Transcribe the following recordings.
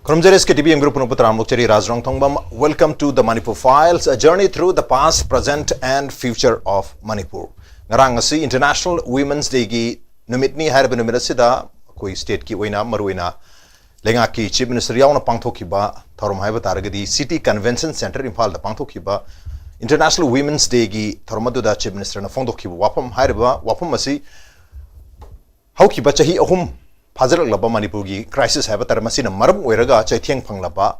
Kurumjare SKTV group Punuputra Mukchari NONGTHOMBAM. Welcome to the Manipur Files, a journey through the past, present, and future of Manipur. Ngarang ngasi International Women's Day gi numitni harba numira sida koi state ki oina maruina lenga ki Chief Minister yauna pangthokiba thorum haiba taragadi City Convention Center Imphal da pangthokiba International Women's Day gi thorumadu da Chief Minister na phongthokiba wapam harba wapam asi haukiba chahi ahum Fajar laba Manipur gi crisis hai batar masina maram oiraga chaithiang phanglaba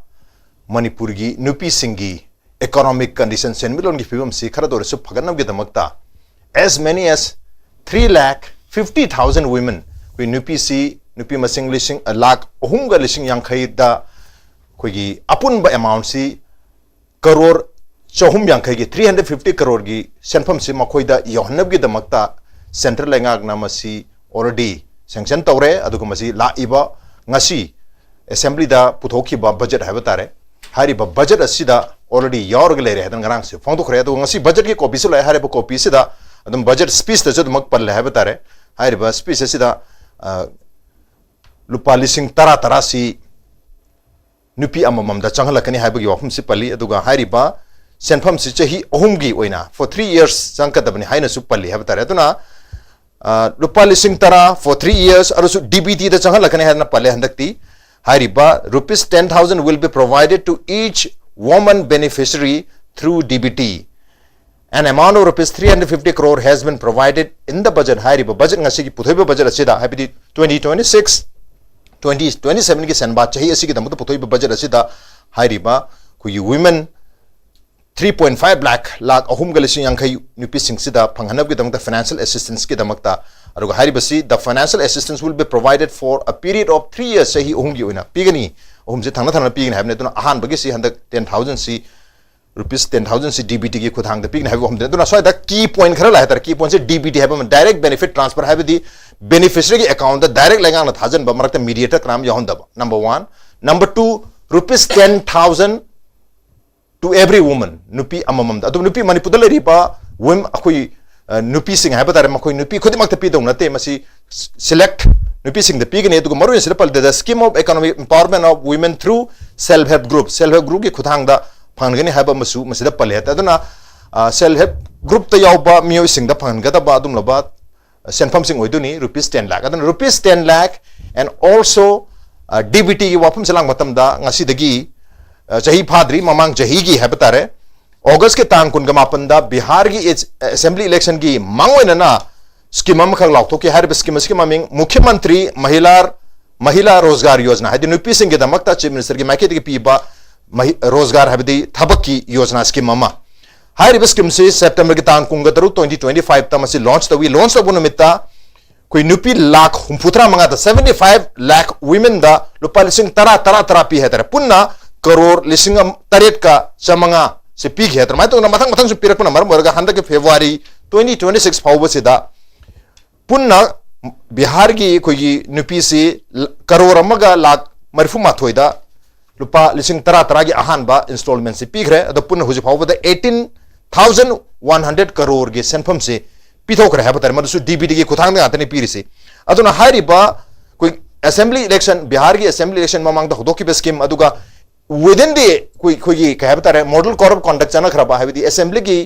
Manipur gi nupi singi economic conditions senmilon gi fibam si khara dor su phaganam gi damakta as many as 3,50,000 women we nupi masing lising a lakh ohum ga lising yang khai da koi gi apun ba amount si crore chohum yang khai gi 350 crore gi senpham si makhoi da yohnab gi damakta central lengak namasi already sanction tawre adugumasi la iba ngasi assembly da puthokiba budget habatare hari ba budget asida already yorg lere hadan garang se phongdo khre adu ngasi budget ki copy sula hari ba copy sida adum budget speech da jod mak par le habatare hari ba speech asida lupa lising tara si nupi amamam da changhalakani haibagi wafum si pali aduga hari ba senpham si chahi ohumgi oina for 3 years changkadabani haina su pali habatare aduna Lupa lising tara for 3 years arusu DBT da changha lakane hadna pale handakti hariba rupees 10,000 will be provided to each woman beneficiary through DBT. An amount of rupees 350 crore has been provided in the budget hariba budget ngasi ki puthoiba budget asida happy 2026 2027 ki sanba chahi asi ki damu puthoiba budget asida hariba ku women 3.5 lakh ahum galising yang khay nupi singsida panghanab gi damta financial assistance ki damakta aruga haribasi the financial assistance will be provided for a period of 3 years sahi ahum gi oina pigani ahum je thangna pigani habne tuna ahan bagi si handak 10,000 si rupees 10,000 si DBT gi khuthang da pigani habi ahum de tuna so da key point khara la tar key point se DBT habi direct benefit transfer habi di beneficiary gi account da direct lenga na thousand ba marakta mediator kram yahon da number 1 number 2 rupees 10,000 to every woman nupi amamam adu nupi Manipur da ripa wem akoi nupi sing ha batare makoi nupi khodimak ta pi dong na te masi select nupi sing da pi gane du maru sila pal the scheme of economic empowerment of women through self help group ki khuthang da phangani ha ba masu masida pal heta aduna self help group ta yauba mio sing da phang ga da ba dum loba senfam sing oiduni rupees 10 lakh aduna rupees 10 lakh and also DBT ki wapam selang matam da ngasi dagi chahi phadri mamang chahi gi habatare August ke tang kun gamapan da Bihar gi assembly election gi mangoina na scheme am khak lauk to ki har scheme maming mukhyamantri mahila rozgar yojana hadi nupi sing ge damakta chief minister gi maike gi piba rozgar habdi thabak ki yojana scheme ama hari scheme se September ki tang kun gataru 2025 ta masi launch ta we launch ta bunumita koi nupi lakh humputra manga da 75 lakh women da lupa lising tara pi hetare punna crore lising taret ka chamanga se pig hetar mai to mathang su pirak na mar morga handa ke February 2026 phau basida punna Bihar gi koi nupi se crore amaga lakh marfu mathoida lupa lising tara gi ahan ba installment se pig re ado punna huji phau ba 18,100 crore gi senpham se pithok re habatar mar su DBT gi khuthang da atani piri se aduna hari ba koi assembly election Bihar gi assembly election mamang da hodoki be scheme aduga within the koi kahabtare model code of conduct chana khraba habi the assembly ki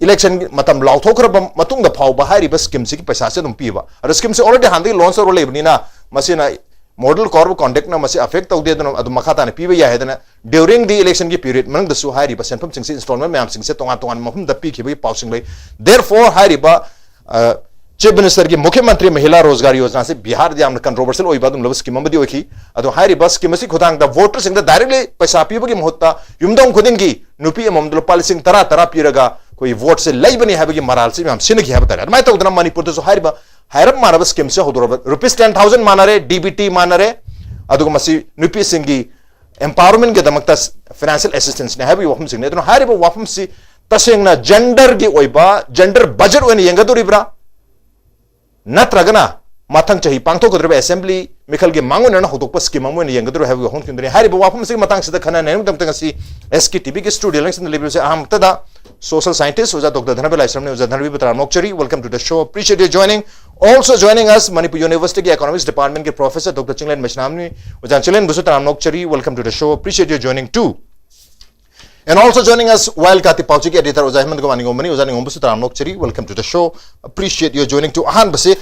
election matam lauthok khraba matung da phau ba hari ba scheme si ki paisa se dum piba ar scheme se already handi launch ro lebni na masina model code of conduct na masi affect tau de dun adu makha ta na piba ya hedana during the election ki period mang da su hari ba senpham sing se installment mam sing se tongan mahum da pi ki ba pausing lai therefore hari ba Chief Minister ki Mukhyamantri Mahila Rozgar Yojana se Bihar jam controversial oi badum lobs scheme madi oki ado hairi bus scheme si khudang da voters sing da directly paisa pi bagi mohta yumdong khudin ki nupi amam dol policing tara piraga koi vote se lai bani habagi maral se mam sin ki habata mai to dana Manipur to so hairi ba hairab marab scheme se hodoro rupees 10,000 manare DBT manare ado masi nupi singi empowerment ge damakta financial assistance ne habi wafum sing ne do hairi ba wafum si taseng na gender gi oiba gender budget oni yengaduri bra natragana mathang chahi pangtho kodre assembly mikhal ge mangun na hodok pas scheme amon yengadru have hon kindre hari ba wafum sig matang sida khana ne dam tang si SKTV ke studio lang sin level se aham tada social scientist Uja Dr. Dhanabir LAISHRAM ne Uja Dhanabir Bataram Nokchari. Welcome to the show. Appreciate you joining. Also joining us Manipur University के Economics Department के Professor Dr. CHINGLEN MAISNAM ne Uja CHINGLEN Bataram Nokchari. Welcome to the show. Appreciate you joining too. And also joining us WAYEL KATI Pauchi के editor Uja HEMANTAKUMAR NINGOMBA Uja NINGOMBA Bataram Nokchari. Welcome to the show. Appreciate you joining too. Ahan base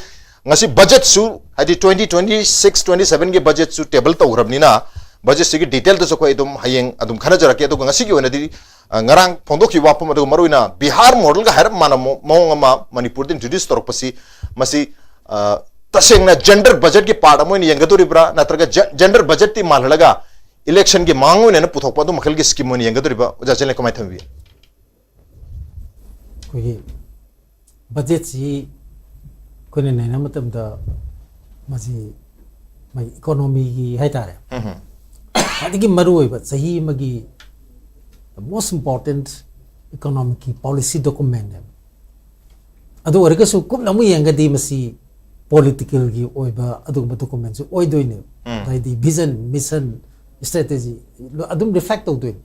ngasi budget su hadi 2026-27 के budget su table to urabnina budget sigi detail to so ko idum hayeng adum khana jarake adu ngasi gi ona di ngarang phongdok ki wapam adu maruina Bihar model ga har mana mong ma Manipur din introduce torok pasi masi tasengna gender budget ki part amoin yengadori bra natraga gender budget ti malhalaga election ki mangu ne puthok pa du makhal ki scheme mon yengadori ba uja chele komai thambi ko budget si ko ne na matam da masi mai economy gi haitare adigi maroi ba sahi magi the most important economic policy document adu orga su kum namu yanga di masi political gi oiba adu document su oidoine dai di vision mission strategy adum reflect out doin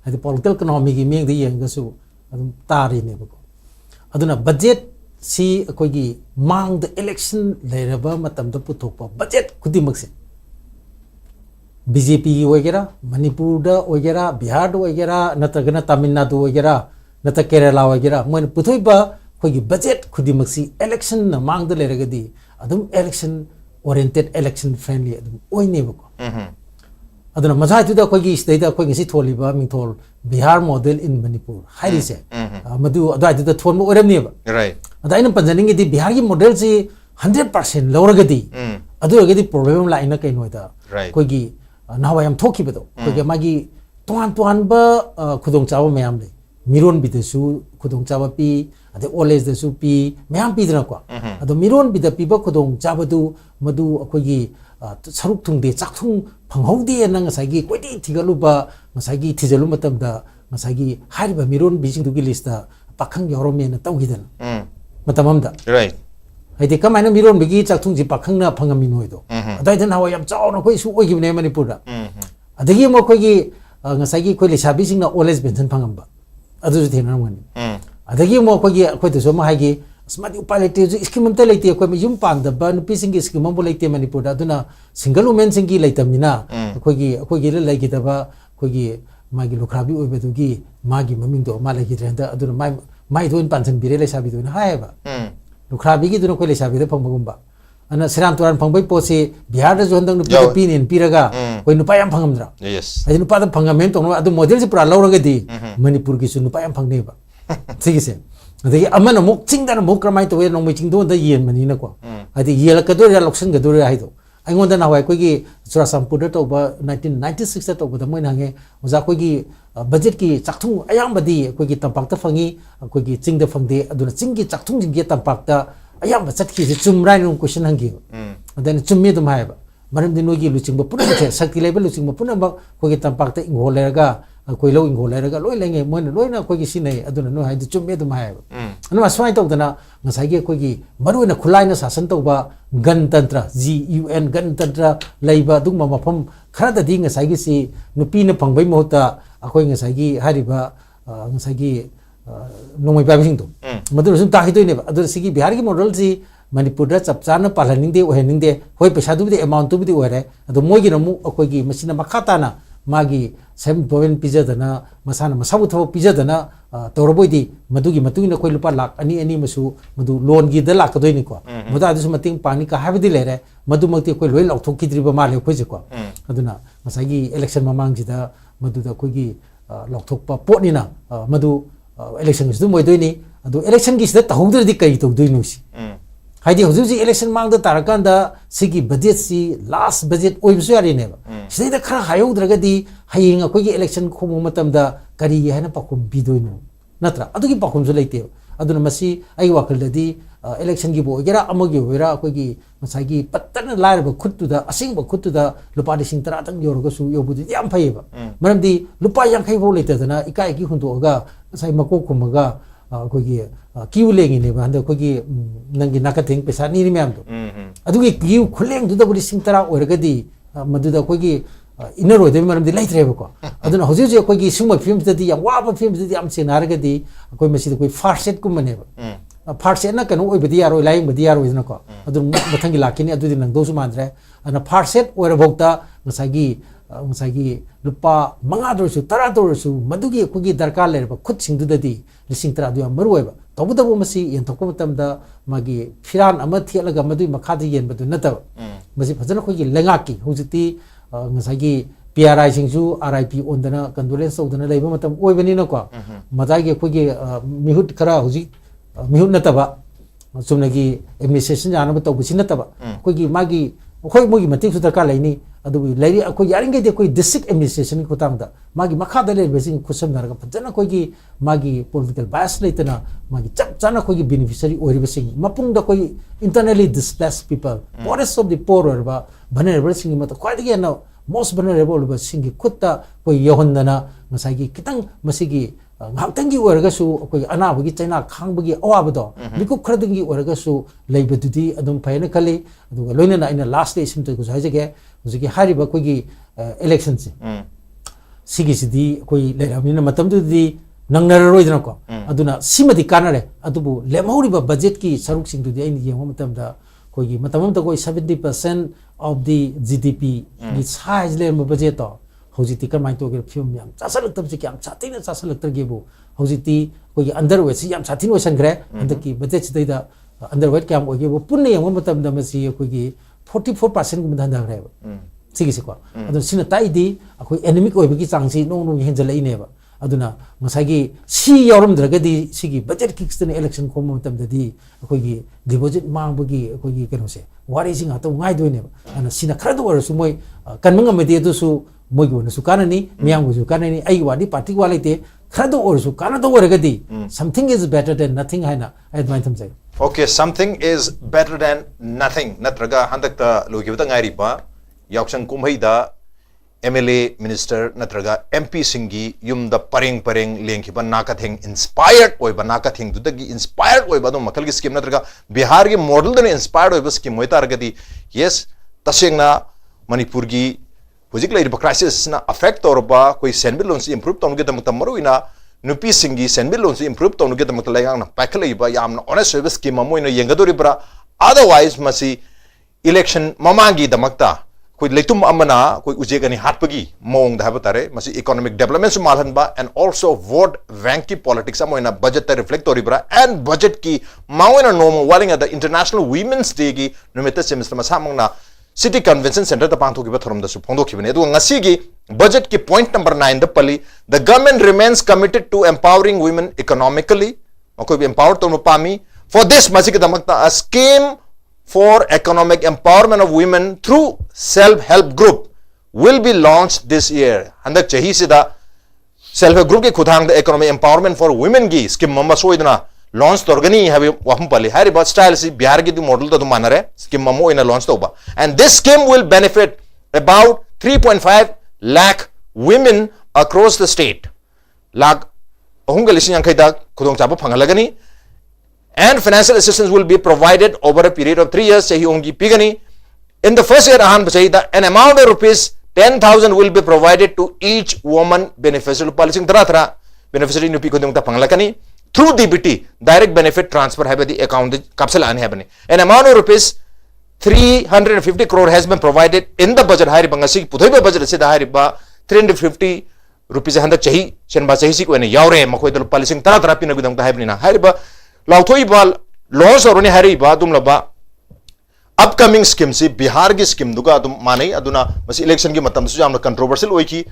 hadi political economy gi meng di yanga su adum tari ne ba aduna budget si koi gi mang the election leiraba matam da puthokpa budget khudimak se BJP वगैरह मणिपुर वगैरह बिहार वगैरह नतगना तमिलनाडु वगैरह नत केरला वगैरह मन पुथोइबा खोगी budget खुदिमक्सी election न मांगद लेरगदी अदुम इलेक्शन ओरिएंटेड इलेक्शन फ्रेंडली अदुम ओइनेबको अदुना मजाइतुदा खोगी स्टेट खोगी सी थोलिबा मिथोल बिहार मॉडल इन मणिपुर हाइरिसे मदु अदाइतुदा थोनमो ओरमनेबा राइट अदाइन पंजनिंगी दी बिहार की मॉडल से 100% लौरगदी अदुरगदी प्रॉब्लम लाइना कैनोदा खोगी नावा यम थोखिबदो कोगे मागी तोहान तोहानबा खुदोंग चाबा मयाम ले मिरोन बिदसु खुदोंग चाबा पी अदे ओलेज दसु पी मयाम पीदना को अदो मिरोन बिद पीबा खुदोंग चाबदु मदु अखोगी सरुक थुंगदे चाखथुंग फंगहौदे नंग सागी कोइदि थिगलुबा सागी थिजलु मतमदा सागी हारिबा मिरोन बिजिंगदुगी लिस्टदा पाखंग यौरोमेन तौगिदन मतममदा राइट हाइदे कमाइना मिरोन बिगी चाखथुंग जि पाखंगना फंगमिनोइदो अदाइदन हावा यम चावना कोइ सु ओगिबने मणिपुरदा अदगी मो कोइगी ngसागी कोइ लेसाबि सिंगना ओलेज पेंशन फंगमबा अदुजु थेनरमगनि अदगी मो कोइगी कोइदसु मा हाइगी स्मार्ट उपाय लेते जु स्कीम अमते लेते कोइ युम पांदबा नुपि सिंगी स्कीम अमबो लेते मणिपुरदा अदुना सिंगल वुमेन सिंगी लेतमिना कोइगी लेगिदबा कोइगी मागी लोखराबि ओइबदुगी मागी ममिंगदो मा लेगिद्रेंदा अदुना माइ दोइन पांसन बिरे लेसाबि दोइन हायबा लोखराबि की दुनो कोइ लेसाबि द फंगबगुंबा अना सिराम तुरान फंगबै पोसे बिहार द जोहंदंग नुपि पिनेन पिरगा कोइ नुपा याम फंगमद्रा यस अदि नुपा द फंगमेन तोनो अदु मॉडल से पुरा लौरगदि मणिपुर की सु नुपा याम फंगनेबा थिगिसे अदि अमन मुक चिंगदन मुक क्रमाइ तोय नोंमै चिंगदो द येन मनिना को अदि येलकदो या लक्सन गदो हाइदो आइगोंदा नावाय कोइगी चुरासमपुर तोबा 1996 तोबा मोइन हांगे ओजा कोइगी बजेट की चाखथुंग अयामबदी कोइगी तंपाक्ता फंगी कोइगी चिंगदा फंगदे अदुना चिंगी चाखथुंग जिंगे तंपाक्ता अयाम चटकी से चुमराय नु क्वेश्चन हंगी अदन चुम्मे दुम हायबा मरम दिन नोगी लुचिंग पुन से शक्ति लेवल लुचिंग पुन कोइगी तंपाक्ता इंगोल लेरगा कोइ लो इंगोल लेरगा लोय लेंगे मोइन लोयना कोइगी सिनै अदुना नो हायदु चुम्मे दुम हायबा अनु अस्वाय तौदना ngसागी कोइगी मरुना खुलाइना शासन तौबा गणतंत्र GUN गणतंत्र लैबा दुंगमा मफम खराददि ngसागी सि नुपीना फंगबै महता अखोइ ngसागी हारिबा ngसागी नोंमै बाबिसिंदो मदुर सुम ताहिदोइनेबा अदुर सिगी बिहार की मॉडल सि मणिपुर चपचाना पालनिंगदे ओहेनिंगदे होय पैसादुबदे अमाउंट तुबदे ओरे अदो मोइगी नमु अखोइगी मसिना मखाताना मागी सेम बोवेन पिजदना मसाना मसाबु थबो पिजदना तौरबोइदी मदुगी मतुगिना कोइ लुपा लाख अनि अनि मसु मदु लोन गी द लाकदोइनि को मदा दिसु मतिंग पानी का हाबदि लेरे मदुमक्ति कोइ लोइ लौथोकिद्रिबा माले खोइजे को अदुना मसागी इलेक्शन ममांगजिदा मदुदा कोइगी लौथोकपा पोटनिना मदु इलेक्शन सु मोइदोइनि अदु इलेक्शन की सिदा तहौद्रदि कै तौदोइनुसि हाइदि हुजुजी इलेक्शन मांगदा तारकांदा सिगी बजेट सि लास्ट बजेट ओइबसु यारिनेबा सिदा खरा हायौद्रगदि हायेंग अखोइगी इलेक्शन खोमो मतमदा करी हायना पाखुम बिदोइनु नत्रा अदुगी पाखुमसु लेते अदुना मसी आई वाखलदि इलेक्शन की बोगेरा अमगी होइरा अखोइगी मसागी पत्तन लारब खुत्तुदा असिंग खुत्तुदा लुपा लिसिंग तरा तंग योरगसु योबुदि याम फैबा मरमदि लुपा यांखै बो लेतदना इकाई की हुंदोगा मसाई मको खुमगा अखोइगी क्यू लेंगिनेबा हंद अखोइगी नंगी नाकथिंग पैसा नी म्यामदो अदुगी क्यू खुलेंग दुदा बुदि सिंग तरा ओरगदि मदुदा अखोइगी inner with them the later ever. I don't know how you quickly summa films that the Wapa films that the Amsinaragadi, a commission with far set kumanever. A parset na can with the arrow lying with the arrow is no call. I don't think Lakini, I didn't those mandre, and a parset or a vota, Masagi, Lupa, Mangadorsu, Taradorsu, Madugi, Kugi, Darkale, but could sing to the D, the sing Tradu and Murueva. Tobuda Womasi and Tokotam the Magi, Firan, Amatialaga, Madu, Makati, and Badunata. Masi Pazanakogi, Lengaki, who's the Masagi, PRI Singsu, RIP on the condolence of the Labamatam, Oveninoka, Matagi, Kugi, Mihut Kara, Huzi. Mihut nataba sumnagi administration jana to busi nataba kogi magi khoi mogi matik sutar ka laini adu lairi ko yaringe de koi district administration ko tangda magi makha da le besing kusam narga pajana kogi magi political bias leitana magi chap chana kogi beneficiary ori besing mapung da koi internally displaced people poorest of the poor or ba vulnerable sing mata kwadi na most vulnerable ba sing kutta koi yohondana masagi kitang masigi ngaktangi waragasu koi anabagi chaina khangbagi awabado biku khradingi waragasu leibadudi adum phaina khali aduga loina na ina last day sim to ku haijage hujiki hariba koigi elections sigi sidi koi leiramina matamdudi nangnar roidna ko aduna simadi kanare adubu lemhoriba budget ki saruk sing dudi aini yengwa matamda koigi matamam to koi 70% of the GDP ni size le budget to Hositi kan main to ke film yang chasalak tab sikam chatin chasalak tergebu hositi koi underweight si yam chatin osan gre andaki budget sidai da underweight kam ogebu punne yang matam da masi koi 44% kum dhan gre sigi sikwa adu sina tai di akoi anemic oibagi changsi nong nong henjalai ne ba aduna masagi si yorum dragadi sigi budget kickstone election kom matam da di akoi gi deposit mangbagi akoi gi keno se wari sing ato ngai doine ba ana sina khradu war su moi kanmanga me de su Mogu Sukanani, Miangu Sukanani, Aiwadi, particularly, Krado or Sukanado or Gadi. Something is better than nothing, I admire them say. Okay, something is better than nothing. Natraga Handaka Lugivata Ngaripa, Yakshan Kumhaida, MLA Minister Natraga, MP Singi, Yum the Paring Linkiban Nakathing, inspired by Banakathing, Dudagi, inspired by Badum Makalgi scheme Natraga, Bihari model than inspired by scheme Moitargadi. Yes, Tashingna, Manipurgi. Hujikla iriba crisis na affect orba koi senbil loans improve tonu geta mutamaru ina nupi singi senbil loans improve tonu geta mutalagang na pakala iba yam na honest service scheme mo ina yengadori bra otherwise masi election mamangi damakta koi leitum amana koi ujegani hatpagi mong da habatare masi economic development sumalhan ba and also vote vanki politics amo ina budget ta reflect ori bra and budget ki mawena normal waling at the international women's day gi numeta semester masamang na City Convention Center the Pantho Giba Thorum the Supondo Kibane, Nasigi, budget ki point number 9, the Pali, the government remains committed to empowering women economically, empowered Tonupami. For this, Masikamakta, a scheme for economic empowerment of women through self-help group will be launched this year. And the Chahisida self-help group ki Kuthang, the economic empowerment for women gi scheme Mamba Soidana. Launch torgani have wampali hari but style si bihar ki model to manare scheme mamo in a launch toba and this scheme will benefit about 3.5 lakh women across the state lag ahunga lising yang kaida kudong chapa phangalagani and financial assistance will be provided over a period of 3 years sahi ongi pigani in the first year ahan bachaida an amount of rupees 10,000 will be provided to each woman beneficiary policy tara beneficiary nupi kudong ta phangalagani through DBT, direct benefit transfer have the account capsule an happening. An amount of rupees 350 crore has been provided in the budget. High Bangasi, Puthoba budget said Hariba 350 rupees a hundred chahi, Shenba Chahisi, when a Yaure, Makoy policy, Taratapina with the Habina, Hariba, Lautoibal, laws or any Hariba, Dumlaba, upcoming schemes, Bihar ki scheme, Duga Mane, Aduna, was election game matam sujam controversial wiki,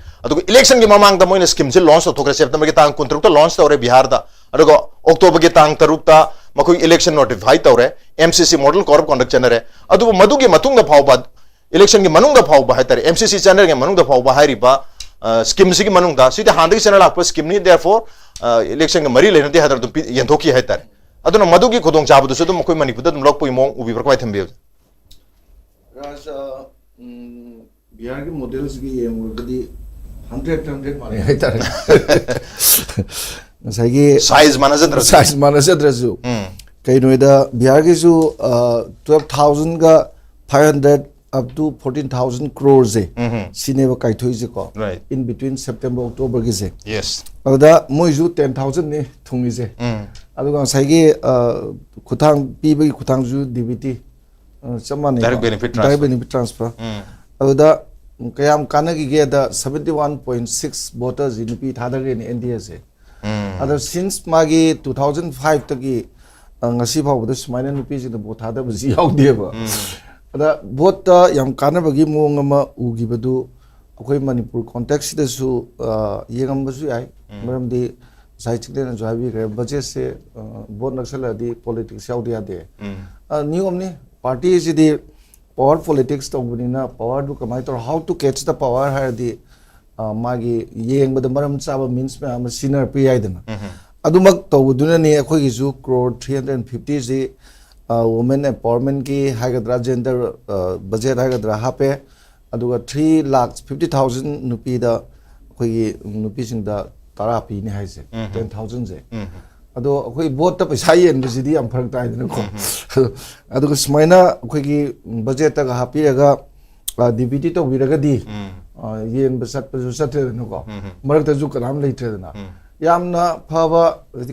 election game among the moon schemes launched to Tokra Magatan control launched or Bihar da. Adugo October ke tang tarukta makoi election notify taure MCC model corp conduct channel adu madu ke matung da phawba election ke manung da phawba hai tare MCC channel ke manung da phawba hai riba scheme si ke manung da sida handi channel akpa scheme ni therefore election ke mari lena de hadar dum yenthoki hai tare aduna madu ke khodong chabu du sedum makoi manipur da dum lok poi mong ubi prakwa thambe raj bihar ke models ki ye murgadi 100 mane hai tare size manager Bihar ki 12,500 up to 14,000 crores sineba kaithoi je ko Right. in between September October gi je Yes. ada moiju 10,000 ni thungi je aduga saigi khutang piba gi khutang ju DBT chamani Direct benefit transfer. aduda kayam kanagi ge da 71.6 voters in pi thadage ni NDS ada since magi 2005 tagi ngasi phawda sumaina nupi ji da vote thada bji yaudi ba ada vote ta yam kana bagi mong ama ugi badu akoi Manipur context da su yengam basu yai maram di sai chiklen jo habi gre budget se vote naksala di politics yaudi ade new omni party is the power politics to bunina power du kamai to how to catch the power har di magi yeng bada maram chaba means ma senior pi aidana adumak to buduna ni akoi gi ju crore 350 ji women empowerment ki hagadra gender budget hagadra hape aduga 3,50,000 nupi da akoi nupi sing da tara pi ni haise 10,000 je ado akoi vote ta paisa yen bisi am pharak tai dina ko aduga smaina akoi gi budget ta hapi ga DBT to wiraga di yen basat pasu satre no ko marak ta ju kanam leitre na yamna phaba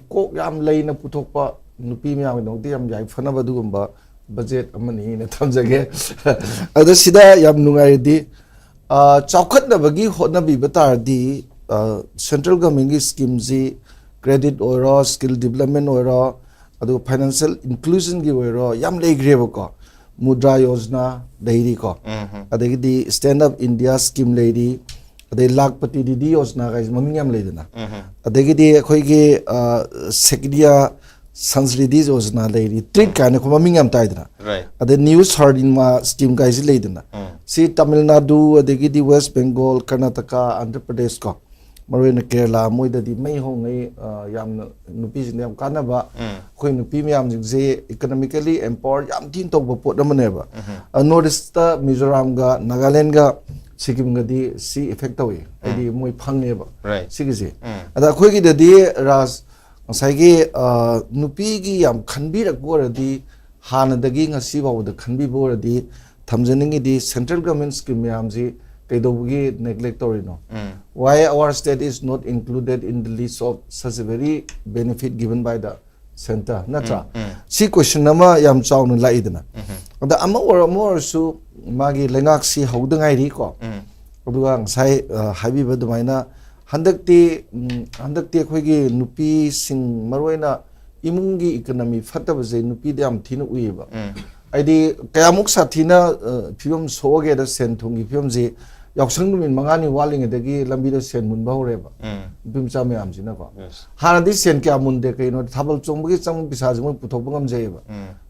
ko yam leina puthokpa nupi miyam nongti yam yai phana badugumba budget amani na thamjage ada sida yam nungai di chawkhat na bagi hotna bi batar di central government gi scheme ji credit oiro skill development oiro adu financial inclusion gi oiro yam legreba ko mudra yojana dairi ko adagi di stand up india scheme leiri adai lakpati di yojana ga mami yam leidana adagi di khoi gi sekdia Sansridi Yojana leiri treat kind ko mami yam taidana Right. ade news heard in ma scheme ga is leidana si Tamil Nadu adagi di West Bengal Karnataka Andhra Pradesh ko marwena Kerala moida di mai hongai yam nupi jin yam kana ba khoi nupi yam jing je economically empowered yam tin tok ba pot amane ba northeast ta Mizoram ga Nagaland ga Sikkim ga di si effect tawi adi moi phangne ba Right. sigise ada khoi gi di ras saigi nupi gi yam khanbi ra ko ra di hana dagi ngasi ba da khanbi bo ra di thamjaning di central government scheme yam ji kaidobugi neglect torino why our state is not included in the list of such a very benefit given by the center natra si question nama yam chawna laidana ada ama or more su magi lengak si haudangai ri ko aduga ngai habi badumaina handakti khoigi nupi sing marwaina imungi economy fataba je nupi dam thina uiba aidi kayamuk sathina phibam soge da senthungi phibam je yaksang numin mangani waling dagi lambi da sen mun bahureba bimcha me am jina ko hana di sen kya mun de kaino thabal chongbugi chang bisa jung puthok bangam jeba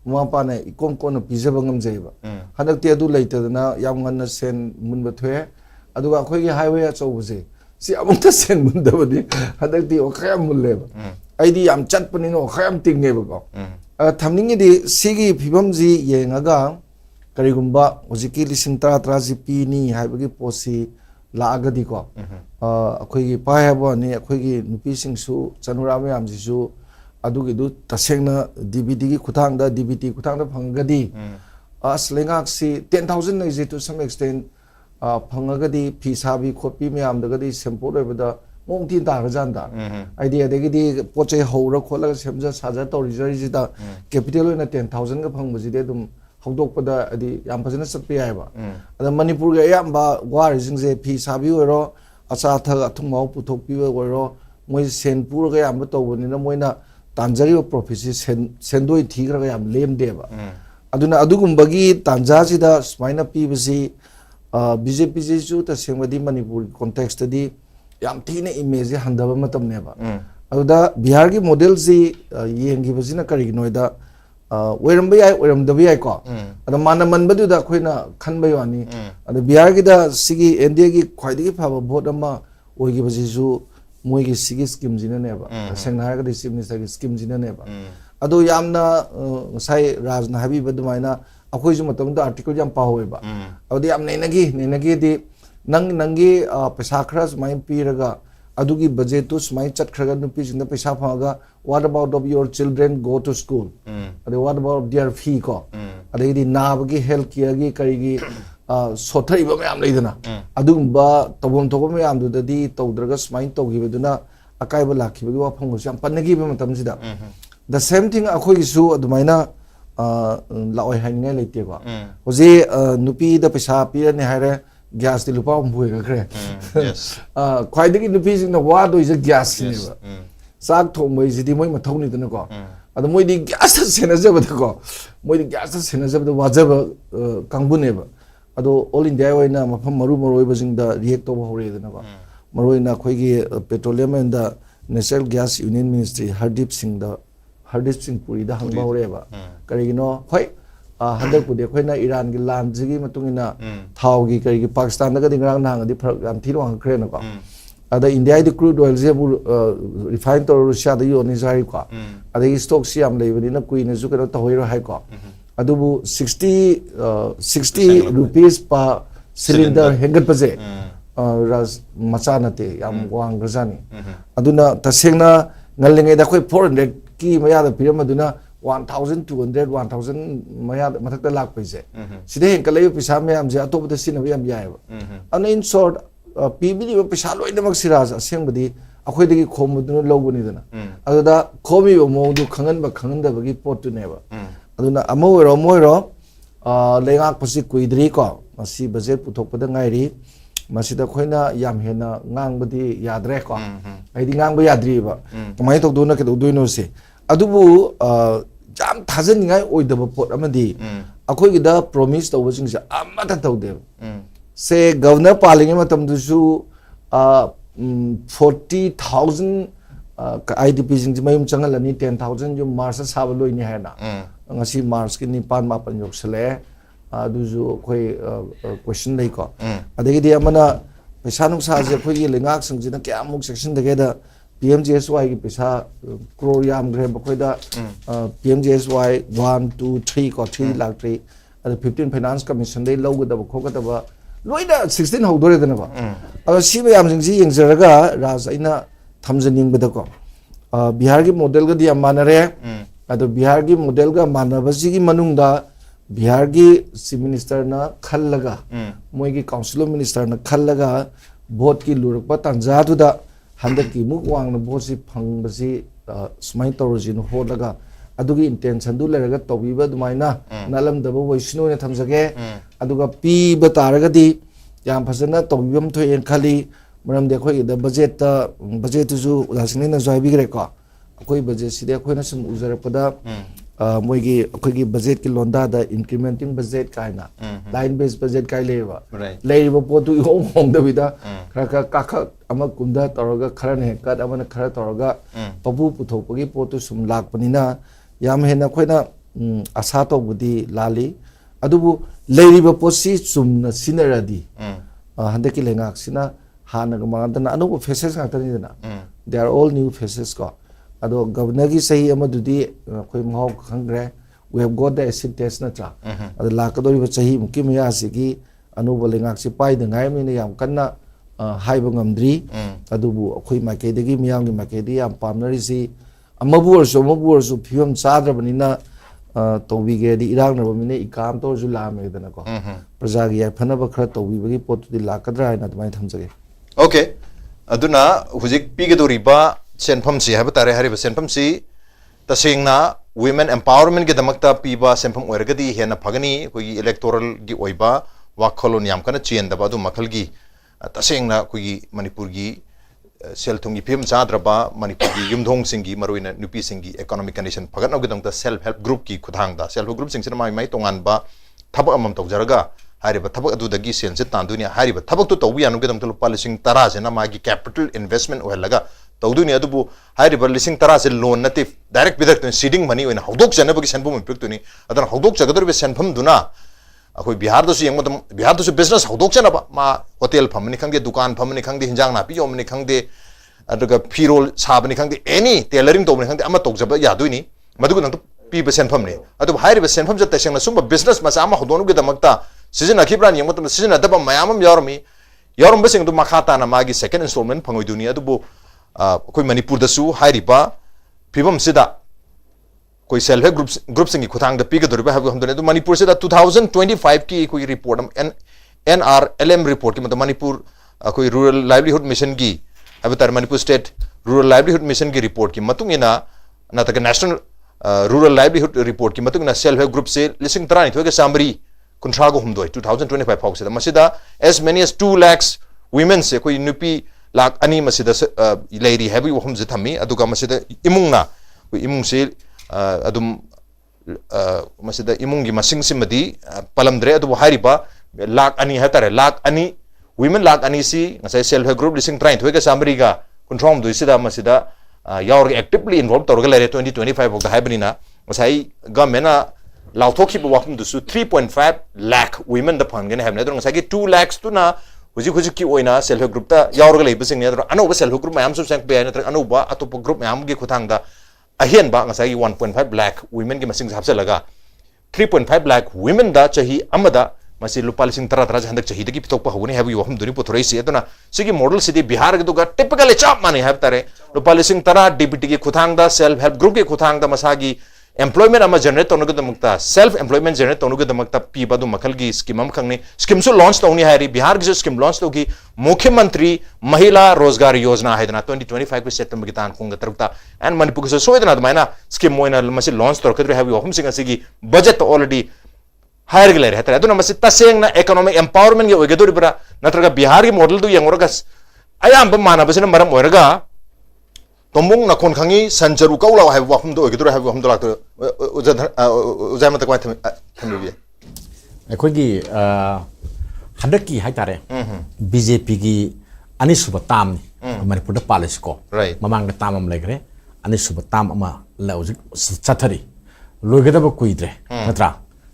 mama pa ne ikom kon pije bangam jeba handakti adu leitadana yam ngan sen mun ba thwe aduga khoigi highway achobuje si amungta sen mun da badi handakti o khayam mun leba aidi yam chat pani no khayam tingne ba ko thamningi di sigi phibam ji yengaga karigumba hojiki lising tara tara ji pini haibagi posi laagadi ko akhoi pa haba ni akhoi nupi sing su chanura me am ji su adugi du tasengna DBT gi khutang da DBT khutang da phangadi aslengak si 10,000 nei ji to some extent phangagadi phi sabi khopi me am da gadi sempo lebada mongtin ta ga janda idea de gi poche hora khola semja saja to rizari da capital na 10,000 ga phangbuji de dum hongdok pada adi yam phajana satpi ai ba ada Manipur ga yam ba war jing je phi sabi oro acha tha athung mau puthok pi oro moi senpur ga yam to boni na moina tanjari profesi sendoi thi ga yam lem de ba aduna adugum bagi tanja ji da smaina pi bisi BJP ji ju ta sengwadi Manipur context di yam thine image handaba matam ne ba aduda Bihar gi model ji yengi bajina kari noida oiram bai oiram da bai ko ada mana man badu da khoina khan bai wani ada Bihar gi da sigi India gi khwaidi phaba vote ama oigi baji ju moi gi sigi scheme jina ne ba sengna ha ga chief minister gi scheme jina ne ba ado yamna sai rajna habi badu maina akhoi ju matam da article jam pa hoi ba ado yam neinagi di nangi paisa khras mai pi raga adugi budget to smai chat khraga nupi jinda paisa phaga what about of your children go to school ade what about their fee ko ade di nab gi health care gi kari gi सोथरीब मैम लेदना अदुगुम्बा तबोम तोबम मैम दुददी तौद्रगा स्माइन तौगिबदुना अकायब लाखिबगी वाफम गुस याम पन्नगिब मतमसिदा द सेम थिंग अखोइसु अदुमाइना लाओय हाइनगे लेतेको होजे नुपी द पैसा पिरने हारे गैस ति लुपा हुए गखरे ख्वाइदगी नुपी सिंग वा दोइज गैस नेबा साग थोंबई सिदि मोय मथौनि दनको अदो मोयदि गैस सेनजबदको मोयदि गैस सेनजबद वाजब कांगबुनेबा अदो ऑल इंडिया वइना मफम मरु मरोइबजिंग द रिएक्ट तोब हौरेदनको मरोइना खोइगी petroleum and the national gas union ministry Hardeep Singh Puri दा हंगबा हौरेबा करिगिनो होय हंदक पुदे खोइना ईरान की लान जिगी मतुंगिना थाव की करिगी पाकिस्तान दा गदि ngrang nang di फरक याम थिरो हंखरे नको अदा इंडिया दी क्रूड ऑयल जे रिफाइन तो रशिया दा योनि जारी को अदा स्टॉक सी याम लेबनि ना कुइने जु करो तहोइरो हाय को अदुबु 60 रुपीस पर सिलिंडर हेंगत पजे राज मचा नते याम वांग गजानी अदुना तसेंगना ngalingay da khoi 400 ki maya da piram aduna 1200 1000 maya mathak da lak paise side hen kalai pisa mayam je atop da sin yam yai ba an in short pb ni pisa loi na mak siraj aseng badi akhoi dagi khom duna lobuni dana aduda khomi bo mo du khangan da bagi pot tu ne ba aduna amo ro lengak pasi kuidri ko masi budget puthok pada ngairi masida khoina yam hena ngang badi yadre ko aidi ngang ba yadri ba kamai tok duna ke doino se adubu jam thajan ngai oidaba pot amadi akhoi gi da promise to wajing se amata tawde se governor paling matam du su 40000 idp jing mayum changal ani 10000 ju mars sa loi ni hena ngasi mars ki ni pan ma pan yok sele aduju khoi question lei ko adegi di amana paisa nungsa je khoi gi lengak sing jina kya muk section de da PMGSY की पैसा crore याम grey बकोइदा PMGSY 1 2 3 को 3 लाख 3 अद 15 finance commission दे लौगदा बखोगदा लोइदा 16 हौदोरे दनबा अब सिबे याम जिंग जी यंगजरगा राज आइना थमजनिंग बदको बिहार की model गदी मानरे अद बिहार की मॉडल गा मानबसी की मनुंगदा बिहार की चीफ मिनिस्टर ना खल्लगा मोय की काउंसिल मिनिस्टर ना खल्लगा वोट की लुरकपा तंजादुदा हंदक की मुक वांग बोसी फंगबसी स्माइन तौरजिन होलगा अदुगी इंटेंशन दु लेरगा तौबीबा दुमाइना नलम दबो वैष्णु ने थमजगे अदुगा पीबा तारगदी याम फजना तौबीबम थोयेन खाली मरम दे खोइ द बजेट जु उदासिने न जायबिगरे को कोई बजेट सिदे खोइना सम उजरपदा मोइगी अखोगी बजेट की लोंदा द इंक्रीमेंटिंग बजेट काइना लाइन बेस बजेट काइ लेबा लेरिबो पोतु होम होम दबिदा खरा काखा अमा कुंदा तौरगा खरा ने कट अमा खरा तौरगा पबु पुथोपगी पोतु सुम लाकपनिना याम हेना खोइना आशा तौबुदी लाली अदुबु लेरिबो पोसी सुमना सिनरदी हंदे की लेंगाक सिना हानगा मांदना अनु फेसेस गातनी दना they are all new faces को अदो गवर्नर की सही अमदुदी कोई महौ खंग्रे we have got the acid test नत्रा अदो लाकदोरी सही मुकी मया सिगी अनुभव लेंगाक सि पाइ दंगाय मिने याम कन्ना हाइब ngamdri अदुबु अखोई माइकेदगी मियांगी माइकेदी याम पामनरी सि अमबु अरसु फियम चाद्रबनिना तौबिगे दि इरांग नबमिने इकाम तो जु लामे दना को प्रजा गी फनब खर तौबिबगी पोतुदी लाकद्रा हाइना तमाय थमजगे ओके अदुना हुजिक पिगदोरिबा सेनफम सी है तारे हरिब सेनफम सी तसेंगना वुमेन एम्पावरमेंट के दमकता पीबा सेनफम ओरगदी हेना फगनी कोई इलेक्टोरल की ओइबा वाखलोन याम कना चेंदबा दु मखल की तसेंगना कोई मणिपुर की सेलथुंग की फिल्म चाद्रबा मणिपुर की युमधोंग सिंगी मरोइना नुपी सिंगी इकोनॉमिक कंडीशन फगन ओगदंगता सेल्फ हेल्प ग्रुप की खुदांगदा सेल्फ हेल्प ग्रुप सिंग सिना माइ तोंगानबा थबक अमम तौजरगा हारिब थबक अदुदगी सेल से तांदुनी हारिब थबक तो तौबि यानुगदम तो लुपा लिसिंग 10 जेना मागी कैपिटल इन्वेस्टमेंट ओहलगा तौदुनी अदुबु हारिब लिसिंग 10 से लोन नते डायरेक्ट विदक सीडिंग मनी ओइना हौदोक जनबगी सेनफम पिक्तुनी अदन हौदोक जगदरबे सेनफम दुना अखोई बिहार दसु यंगमदम बिहार दसु बिजनेस हौदोक जनबा मा होटल फमनी खंगे दुकान फमनी खंगे हिंजांग नापी योमनी खंगे अदुगा फिरोल साबनी खंगे एनी टेलरिंग तोबनी खंगे अमा तोकजबा यादुनी मदुगु नंग पीबा सेनफम ने अदु हारिब सेनफम ज तसेंगना सुम बिजनेस मसा अमा हौदोनुगे दमकता सिजन अखिब्रान यंगमदम सिजन दबा मयामम यारमी यारमबसिंग दु मखाताना मागी सेकंड इंस्टॉलमेंट फंगोइदुनी अदुबु कोई मणिपुर दसु हारिबा फिबम सिदा कोई सेल्फ हेल्प ग्रुप सिंगी खुथांग द पीगदोरिबा हाबु हमदने दु मणिपुर सिदा 2025 की कोई रिपोर्ट एन NRLM report ki matlab Manipur koi rural livelihood mission gi abatar Manipur state rural livelihood mission ki report ki matung ina na ta national rural livelihood report ki matung ina self help group se listing tarani thoge samri kuntra go humdoi 2025 phau se masida as many as 2 lakhs women se koi nupi lakh ani masida leiri habi hum je thami aduga masida imung na koi imung se adum masida imung gi masing simadi palamdre adu hariba lakh ani hatare lakh ani women lakh ani si ngasai self help group listing trying thoge samri ga kunthrom du sida masida yaur actively involved torga lere 2025 of the haibnina ngasai government lauthokhi bu wakum du su 3.5 lakh women the phang gene habne ngasai gi 2 lakhs tu na huji huji ki oina self help group ta yaur ga leibu sing ne anoba self help group mayam su sang pe na anoba atopa group mayam gi khuthang da ahian ba ngasai 1.5 lakh women gi masing hapse laga 3.5 lakh women da chahi amada masi lupa lising tara handak chahi dagi pitok pa hogni habi wahum duni pothorei si aduna sigi model city bihar ge duga typically chap mani have tare lupa lising tara dbt gi khuthang da self help group gi khuthang da masagi employment ama generate tonu ge damakta self employment generate tonu ge damakta pi badu makal gi scheme am khangni scheme so launch tawni hari bihar gi scheme launch to gi mukhyamantri mahila rozgar yojana haidana 2025 ke september gi tan khung ga tarukta and manipur ge so idana maina scheme moina masi launch tor kadri habi wahum singa sigi budget already higher gler hata aduna masi taseng na economic empowerment ge oigedori bra natraga bihar gi model du yangoragas ayam ba mana basina maram oiraga tombong na kon khangi sanjaru kaula ha wahum do oigedori ha wahum do lakto uzama takwa thambi ꯑꯩꯈꯣꯏꯒꯤ ꯍꯟꯗꯛꯀꯤ ꯍꯥꯏꯇꯥꯔꯦ BJPꯒꯤ ꯑꯅꯤꯁꯨꯕ ꯇꯥꯝꯅꯤ ꯃꯅꯤꯄꯨꯔꯗ ꯄꯥꯜꯂꯤꯁꯤꯀꯣ ꯃꯃꯥꯡꯗ ꯇꯥꯝ ꯑꯃ ꯂꯩꯈ꯭ꯔꯦ ꯑꯅꯤꯁꯨꯕ ꯇꯥꯝ ꯑꯃ ꯍꯧꯖꯤꯛ ꯆꯠꯊꯔꯤ ꯂꯣꯏꯒꯗꯕ ꯀꯨꯏꯗ꯭ꯔꯦ ꯅꯠꯇ꯭ꯔꯥ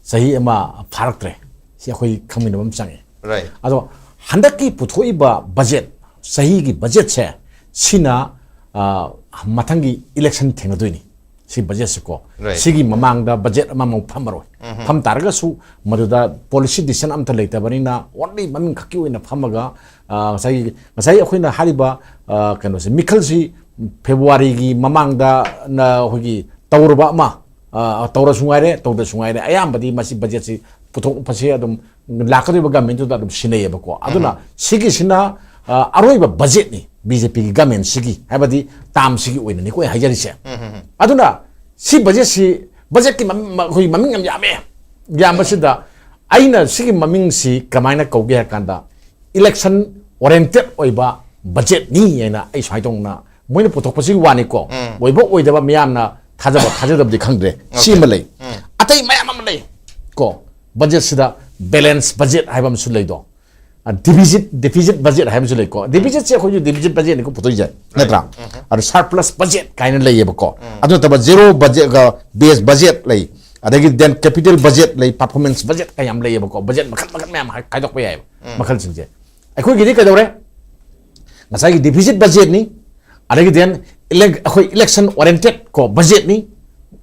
ꯆꯍꯤ ꯑꯃ ꯐꯥꯔꯛꯇ꯭ꯔꯦ ꯁꯤ ꯑꯩꯈꯣꯏ ꯈꯪꯃꯤꯟꯅꯕ ꯑꯃ ꯆꯪꯉꯦ ꯑꯗꯣ ꯍꯟꯗꯛꯀꯤ ꯄꯨꯊꯣꯛꯏꯕ ꯕꯖꯦꯠ ꯆꯍꯤꯒꯤ ꯕꯖꯦꯠꯁꯦ ꯁꯤꯅ ꯃꯊꯪꯒꯤ ꯏꯂꯦꯛꯁꯟ ꯊꯦꯡꯅꯗꯣꯏꯅꯤ ꯁꯤ ꯕꯖꯦꯠꯁꯦꯀꯣ ꯁꯤꯒꯤ ꯃꯃꯥꯡꯗ ꯕꯖꯦꯠ ꯑꯃꯃꯨꯛ ꯐꯝꯃꯔꯣꯏ ꯐꯝ ꯇꯥꯔꯒꯁꯨ ꯃꯗꯨꯗ ꯄꯣꯂꯤꯁꯤ ꯗꯤꯁꯤꯖꯟ ꯑꯝꯇ ꯂꯩꯇꯕꯅꯤꯅ ꯑꯣꯟꯂꯤ ꯃꯃꯤꯡ ꯈꯛꯀꯤ ꯑꯣꯏꯅ ꯐꯝꯃꯒ ꯉꯁꯥꯏ ꯑꯩꯈꯣꯏꯅ ꯍꯥꯏꯔꯤꯕ ꯀꯩꯅꯣꯁꯦ ꯃꯤꯈꯜꯁꯤ ꯐꯦꯕ꯭ꯔꯨꯋꯥꯔꯤꯒꯤ ꯃꯃꯥꯡꯗ ꯑꯩꯈꯣꯏꯒꯤ ꯇꯧꯔꯕ ꯑꯃ ꯇꯧꯔꯁꯨ ꯉꯥꯏꯔꯦ ꯇꯧꯗ꯭ꯔꯁꯨ ꯉꯥꯏꯔꯦ ꯑꯌꯥꯝꯕꯗꯤ ꯃꯁꯤ ꯕꯖꯦꯠꯁꯤ ꯄꯨꯊꯣꯛꯄꯁꯦ ꯑꯗꯨꯝ ꯂꯥꯛꯀꯗꯧꯔꯤꯕ ꯒꯃꯦꯟꯇꯨꯗ ꯑꯗꯨꯝ ꯁꯤꯟꯅꯩꯌꯦꯕꯀꯣ ꯑꯗꯨꯅ ꯁꯤꯒꯤꯁꯤꯅ ꯑꯔꯣꯏꯕ ꯕꯖꯦꯠꯅꯤ BJPꯒꯤ ꯒꯃꯦꯟꯁꯤꯒꯤ ꯍꯥꯏꯕꯗꯤ ꯇꯥꯝꯁꯤꯒꯤ ꯑꯣꯏꯅꯅꯤꯀꯣ ꯑꯩ ꯍꯥꯏꯖꯔꯤꯁꯦ ꯑꯗꯨꯅ ꯁꯤ ꯕꯖꯦꯠꯁꯤ ꯕꯖꯦꯠꯀꯤ ꯑꯩꯈꯣꯏ ꯃꯃꯤꯡ ꯌꯥꯝ ꯌꯥꯝꯃꯦ ꯌꯥꯝꯕꯁꯤꯗ ꯑꯩꯅ ꯁꯤꯒꯤ ꯃꯃꯤꯡꯁꯤ ꯀꯃꯥꯏꯅ ꯀꯧꯒꯦ ꯍꯥꯏ ꯀꯥꯟꯗ ꯏꯂꯦꯛꯁꯟ ꯑꯣꯔꯤꯌꯦꯟꯇꯦꯠ ꯑꯣꯏꯕ ꯕꯖꯦꯠꯅꯤ ꯍꯥꯏꯅ ꯑꯩ ꯁꯨꯃꯥꯏꯅ ꯇꯧꯅ ꯃꯣꯏꯅ ꯄꯨꯊꯣꯛꯄꯁꯤꯒꯤ ꯋꯥꯅꯤꯀꯣ ꯑꯣꯏꯕ ꯑꯣꯏꯗꯕ ꯃꯌꯥꯝꯅ ꯊꯥꯖꯗꯕꯗꯤ ꯈꯪꯗ꯭ꯔꯦ ꯁꯤ ꯑꯃ ꯂꯩ ꯑꯇꯩ ꯃꯌꯥꯝ ꯑꯃ ꯂꯩ ꯀꯣ ꯕꯖꯦꯠꯁꯤꯗ ꯕꯦꯂꯦꯟꯁ ꯕꯖꯦꯠ ꯍꯥꯏꯕ ꯑꯃꯁꯨ ꯂꯩꯗꯣ deficit budget 하면서 있고 deficit 제 거기 deficit budget 이거 보통이죠 맞다 아주 surplus budget 가이는 레이버고 아주 또 zero budget 가 base budget 레이 아다기 then capital budget 레이 performance budget 가이암 레이버고 budget 막막 매암 가이덕 봐야 막할 진짜 아이고 기디 그다그래 나사기 deficit budget 니 아다기 then election oriented 거 budget 니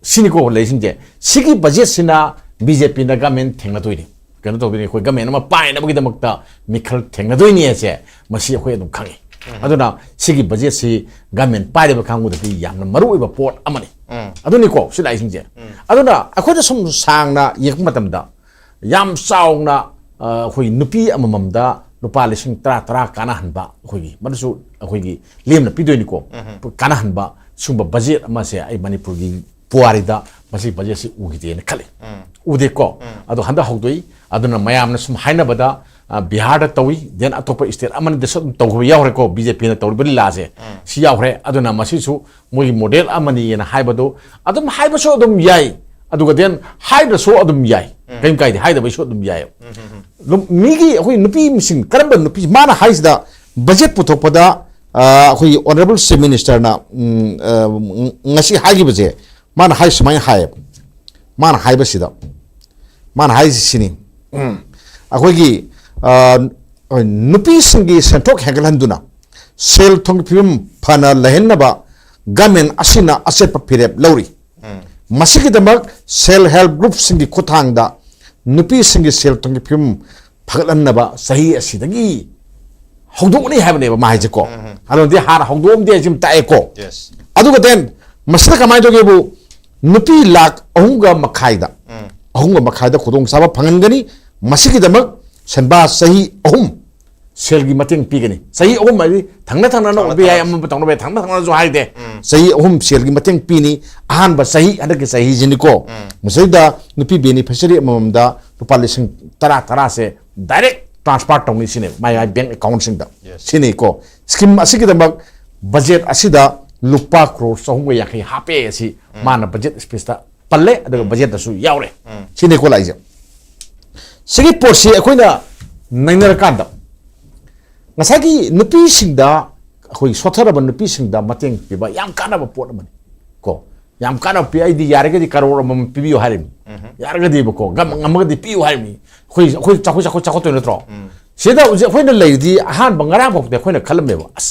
시니고 레이신제 시기 budget 시나 BJP 나 가면 탱나도이니 그런 또 우리 거기 가면 아마 빠이나 보기도 먹다 미칼 탱나도이니 해제 마시 거기 좀 강해 아도나 시기 버젯이 가면 빠이버 강구도 양은 마루이버 폿 아마니 아도니고 시라이 신제 아도나 아코도 좀 상나 예금 마담다 얌 싸우나 거기 누피 아마맘다 루파 리싱 따라 까나한바 거기 마르수 거기 림나 피도니고 까나한바 숭바 버젯 아마세 아이 마니푸르기 부아리다 마시 버젯이 우기데네 칼레 우데고 아도 한다 혹도이 aduna mayamna sum hainabada bihar da tawi then atopa state aman de sum tawbe yawre ko BJP na tawbe la se si yawre aduna masi su moi model amani na haibado adum haiba so adum yai aduga then haida so adum yai kaim kai haida bai so adum yai migi hoi nupi mising karamba nupi mana haisda budget puthokpada hoi honorable chief minister na ngasi hagi baje mana hai sumai hai mana haiba sida mana hai sini अखोगी नुपीसिंगी सेंथोक हेगलहंदुना सेल थोंग film फना लहेनबा government असिना asset फिरेप लौरी मसिगी दमक सेल हेल्प ग्रुप सिंगी खुथांगदा नुपीसिंगी सेल थोंग फिल्म फगलनबा सही असिदगी हौदोनी हैबनेबा माइजको अदोदि हार हौदोम दे जिम ताएको अदुगा देन मसिदा कमाय दोगेबु नुपी लाख अहुंगा मखाइदा खुदोंग साबा फंगनगनी मसिगी दमक senba sahi ahum sel gi mating pigani sahi ahum mai thangna no bi ai am tong be thangna zo hai de sahi ahum sel gi mating pini ahan ba sahi ada ke sahi jini ko musaida nupi beneficiary amamda lupa lising tara se direct transfer tong ni sine my bank account sing da sine ko scheme asigi da budget asida lupa crore sahum ya khi hape asi mana budget space ta palle ada budget da su yaure sine ko laije sigi porsi akoina nainara kanda ngasagi nupi singda khoi sothara nupi singda mateng piba yam kana ba pot man ko yam kana pi ai di yare di karor mam pibiyo harim yare di ko gam ngam di piyo harim khoi chakho to no sida khoi na lei di han bangara bok de khoi na khalam meba as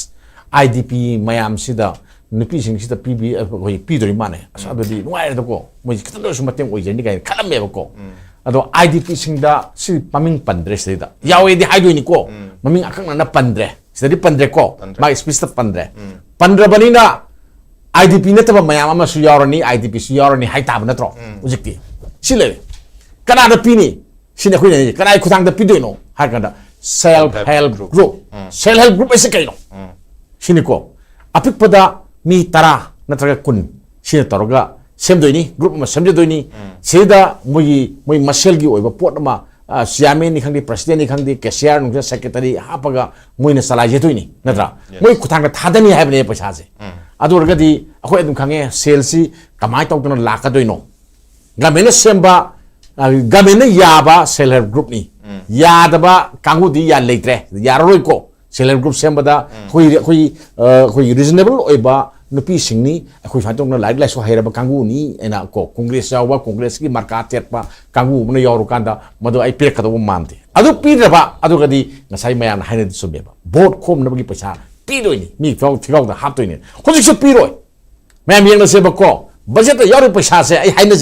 idp mayam sida nupi sing sida pibi khoi pi dori mane as adu di nuai da ko mo kitado su mateng oi jeni kai khalam meba ko ado idp singda si paming pandre sida yawe di haido ni ko maming akang na pandre sida di pandre ko ma spista pandre banina IDP netaba mayam ama su yarani IDP su yarani hai tab natro ujikti sile kana da pini sine khoi ne kana khutang da pidoino ha kada self help group ese kaino sine ko apik pada mi tara natraga kun sine taroga semdoini group ma semdoini seda moi masel gi oiba pot ma siame ni khangdi president ni khangdi cashier nung secretary hapaga moi na salai jetoini natra moi khutang da thadani haibne paisa je adurgadi akhoi adum khange sales kamai tawtuna lakadoino gamena semba gamena yaba self help group ni yadaba kangudi ya leitre yaroi ko self help group semba da khoi reasonable oiba nupi singni akhoi fatong na lai so hairaba kangu ni ena ko congress yawa congress ki marka tetpa kangu mna yoru kanda madu ai pek kadu mante adu piraba adugadi ngasai mayam haina subeba vote khom nabagi paisa pidoini mi thigau da haptoini hoji su piroi mayam yeng na seba ko budget da yoru paisa se ai haina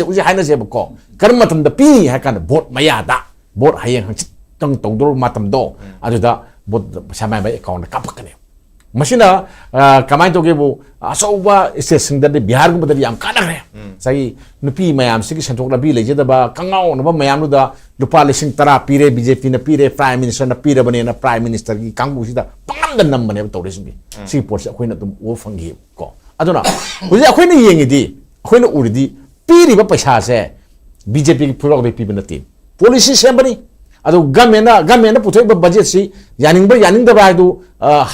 se ko karma tam da pi ha kan vote maya da vote hayeng hang tang tongdor matam do aduda vote samai bai account kapakane masina kamai to gebu asoba station da bihar gu badari am kana re sai nupi mayam sigi sentok labi leje da ba kangau no ba mayam nu da lupa lising tara pire bjp na pire prime minister na pire bane na prime minister gi kangu sida pangam da nam bane to resin si por sa khoina tum o fangi ko aduna uji khoina yengi di khoina uridi piri ba paisa se bjp gi purok de pibna ti policy sembani adu gamena puthoi ba budget si yaning da ba du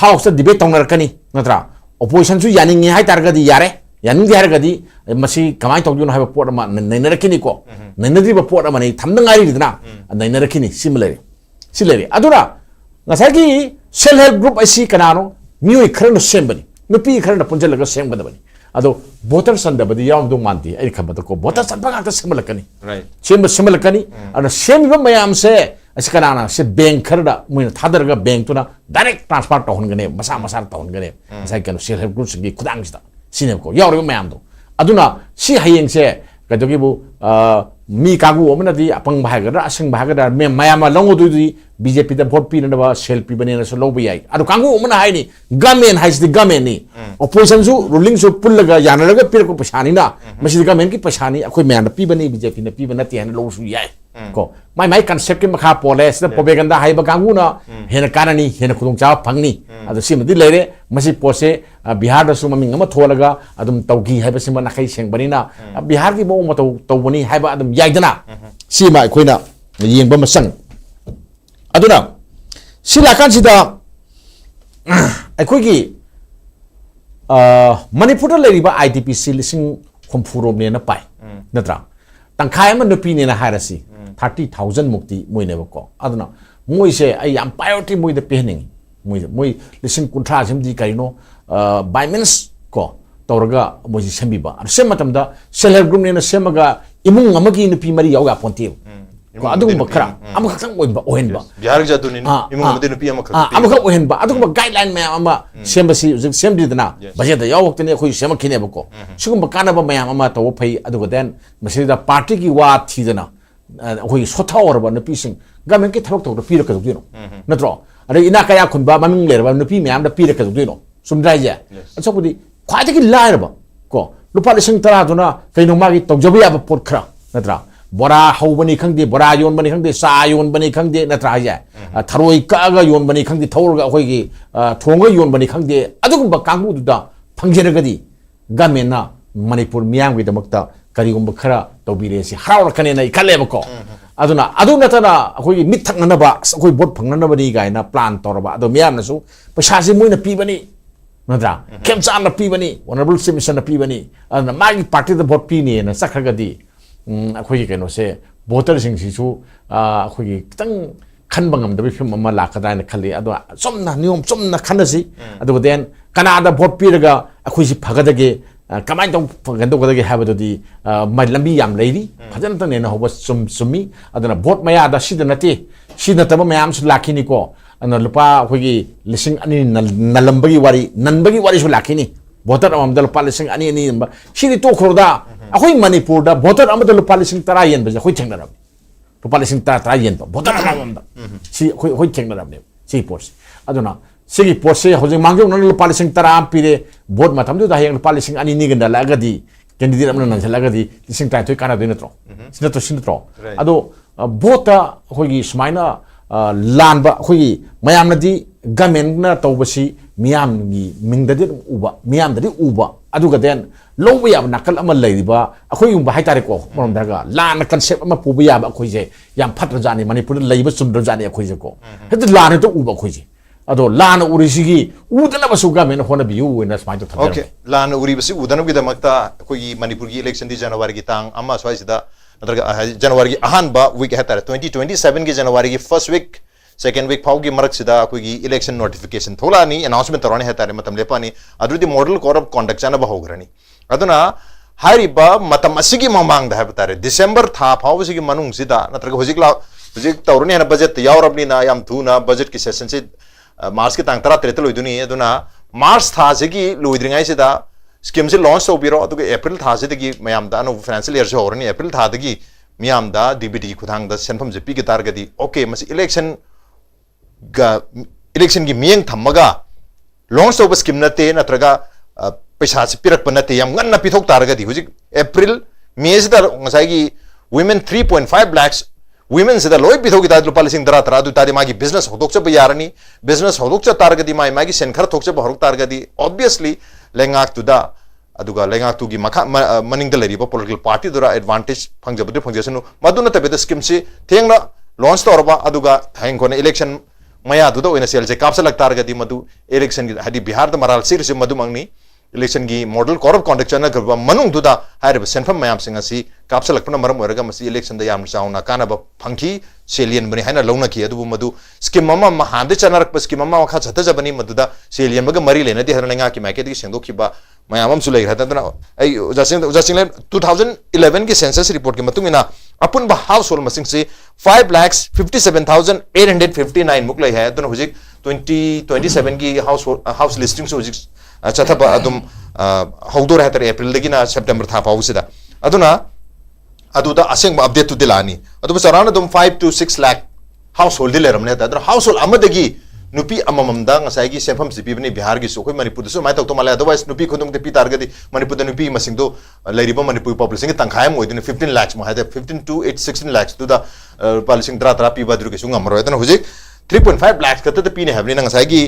house debate tongnar kani natra opposition su yaning hai tar gadi yare yaning di har gadi masi kamai tongju ha ba pot ma nainara kini ko nainari ba pot ma nei thamna ngari dina nainara kini similarly adura ngasagi self help group asi kanano mioi kharna sembani nupi kharna punjalaga semgadabani ado voter sandabadi yaw do manti ai khabata ko voter sanba ga ta semalakani right semalakani ana semba mayam se asikanana se bank kharda muina thadarga bank tuna direct transfer to hongane masa to hongane sai kanu self help group singi khudang sida sine ko yaw mayam do aduna si hayeng se kadogi bu mi kagu omna di apang bahagara asing bahagara me mayama longo du di BJP da vote pi na ba selfie bane na so lobi ai adu kangu omna hai ni gamen hai di gamen ni opposition su ruling su pullaga yanalaga pir ko pasani na masi gamen ki pasani akoi me na pi bane BJP na pi bana ti han lo su yai ko mai concept ki makha pole sa propaganda hai ba kangu na hena kanani hena khudong cha phangni adu sim di lere masi pose bihar da su mami ngama tholaga adum tawgi hai ba sim na khai seng bani na bihar ki bo ma taw bani hai ba adum yaidana si ma khoina yengba masang aduna sila kan sida aikogi manipur le riba IDPC lising khomphuro ne na pai natra tangkhai ma nupi ne na harasi 30,000 mukti moi ne ko aduna moi se ai am priority moi de pening moi lising kuntra sim di kaino by means ko tawraga moi sembi ba sematam da self help group ne na semaga imung amagi nupi mari yawa ponti ko adugum bakra am khang oin ba ohen ba bihar ja dunin imung amadi nupi am khang am khang ohen ba adugum guideline ma ama sembasi semdi dana budget da yaw wakte ne khoi sema khine ba ko sugum ba kana ba mayam ama to phai adugo den masida party ki wa thi dana khoi sotha or ba nupi sing gamen ki thabak to pi ra ka dino natro are ina kaya khun ba maming le ba nupi mayam da pi ra ka dino sumdai ja achopudi khwai ki lai ba ko lupa lising tara duna kaino magi tongjobi aba pot khra natra bora haubani khangde bora yon bani khangde sa yon bani khangde natra ja ꯊꯔꯣꯏ ꯀꯛꯑꯒ ꯌꯣꯟꯕꯅꯤ ꯈꯪꯗꯦ ꯊꯧꯔꯒ ꯑꯩꯈꯣꯏꯒꯤ ꯊꯣꯡꯉꯒ ꯌꯣꯟꯕꯅꯤ ꯈꯪꯗꯦ ꯑꯗꯨꯒꯨꯝꯕ ꯀꯥꯡꯕꯨꯗꯨꯗ ꯐꯪꯖꯔꯒꯗꯤ ꯒꯃꯦꯟꯅ ꯃꯅꯤꯄꯨꯔ ꯃꯤꯌꯥꯝꯒꯤꯗꯃꯛꯇ ꯀꯔꯤꯒꯨꯝꯕ ꯈꯔ ꯇꯧꯕꯤꯔꯦꯁꯤ ꯍꯔꯥꯎꯔꯛꯀꯅꯦꯅ ꯑꯩ ꯈꯜꯂꯦꯕꯀꯣ aduna adu natana akoi mit thakna ba akoi bot phangna na bani gaina plan torba ado miyam nasu paisa se moina pi bani nadra kemcha na pi bani honorable submission na pi bani aduna magi party the bot pi ni na sakhraga di akoi keno se voter sing si su akoi kitang khanba ngam da bi phim ma la kada na khali ado somna niyom somna khanasi ado den kanada bot pi raga akoi si phagadage kamai tong gando gadage habadodi mai lambi yam leiri phajana ta ne na hoba summi adana bot maya da sida nati sida taba mayam su lakini ko ana lupa khogi lising ani nalambagi wari nanbagi wari su lakini voter amam da lupa lising ani ani ba sidi to khroda akhoi manipur da voter am da lupa lising tara yen ba khoi thengna lupa lising tara yen ba voter amam da si khoi thengna ne si post aduna sigi post hojing mangyo na lupa lising tara pire vote matam du da yang lupa lising ani ni ganda lagadi candidate amna nan lagadi lising tai toi kana doina tro sinatro ado bota hogi smaina lanba hogi mayam nadi gamen na tawbasi miyam gi mingdadi uba miyam dadi uba adu ga den lowa yab nakal ama leiba akhoi yum ba haitare ko morom daga lan concept ama puba yab akhoi je yam phatra jani manipur leiba sumdra jani akhoi je ko hedu lan to uba akhoi je ado lana urishigi udana basuga men hona biu ina smai to thadar okay lana uri basi udana gi damakta koi manipur gi election di january gi tang amma swai sida nadraga january gi ahan ba week hatare 2027 gi january gi first week second week phau gi marak sida koi gi election notification thola ni announcement torani hatare matam lepani adudi model code of conduct jana ba hograni aduna hariba matam asigi mamang da hatare december tha phau sigi manung sida nadraga hojik tawruni hana budget yaurabni na yam thuna budget ki session se मार्च के तांग तरा तेरे तो लोइदुनी है दुना मार्च था से की लोइद्रिंगाई से दा स्कीम से लॉन्च तो बिरो तो अप्रैल था से की मयाम दा नो फाइनेंशियल ईयर से हो रही अप्रैल था की मयाम दा डीबीटी की खुदांग दा सेंफम जे पी के तार गदी ओके मसी इलेक्शन की मियंग थम्मगा लॉन्च तो स्कीम नते नत्रगा पैसा से पिरक पनते यम गन्ना पिथोक तार गदी हुजिक अप्रैल मे से दा ngасai की women 3.5 lakhs women से दा लोई पिथोक दा लुपा लिसिंग दरा तरा दु तादि मागी बिजनेस होदोक च यारनी बिजनेस होदोक च तारगदी मागी सेनखर थोक च बहरुक तारगदी ऑब्वियसली लेंगाक तुदा अदुगा लेंगाक तुगी मखा मनिंग द लेरिबो पॉलिटिकल पार्टी दुरा एडवांटेज फंगजबदे फंगजेसनु मदुना तबेद स्कीम से थेंगना लॉन्च तोरबा अदुगा थाइंग कोने इलेक्शन मया दुदा ओइना सेल से कापस लग तारगदी मदु इलेक्शन की हदि बिहार द मराल सिर से मदु मंगनी इलेक्शन की मॉडल कोड ऑफ कंडक्ट चना गरबा मनुंग दुदा हाइब सेंफम मयाम सिंग असि कापसल लखना मरम ओरगा मसि इलेक्शन द याम चाउना काना फंखी सेलियन बनि हाइना लौना की अदु मदु स्कीम ममा महादे चनरक स्कीम ममा वखा छत जबनी मदुदा सेलियन बग मरी लेना दे हरनंगा की माइके दि सेंदो खिबा मयामम सु लेग हतन आई जासिंग 2011 की सेंसस रिपोर्ट के मतुमिना अपुन बा हाउस होल्ड मसिंग से 5,57,859 मुक लई है दन हुजिक 2027 की हाउस लिस्टिंग से हुजिक चथप अदुम हौदो रहतर अप्रैल दगिना सेप्टेंबर था पाउसिदा अदुना अदुदा असेंग अपडेट तु दिलानी अदुब सराउंड अदुम 5 to 6 लाख हाउस होल्ड दिलेरमने अदुना हाउस होल्ड अमदगी नुपी अमममदा ngасai gi सेफम सिपीबनी बिहार gi सोखै मणिपुर दसु माइ तक तो माले अदरवाइज नुपी खुदुम ते पी तारगदी मणिपुर द नुपी मसिंग दो लेरिबो मणिपुर पॉपुलेशन के तंखाय मोइदने 15 लाख म हादे 15 to 16 लाख दुदा पॉलिसिंग द्रा पी बद्रु के सुंग अमरो अदन हुजिक 3.5 लाख कत त पीने हबनी ngасai gi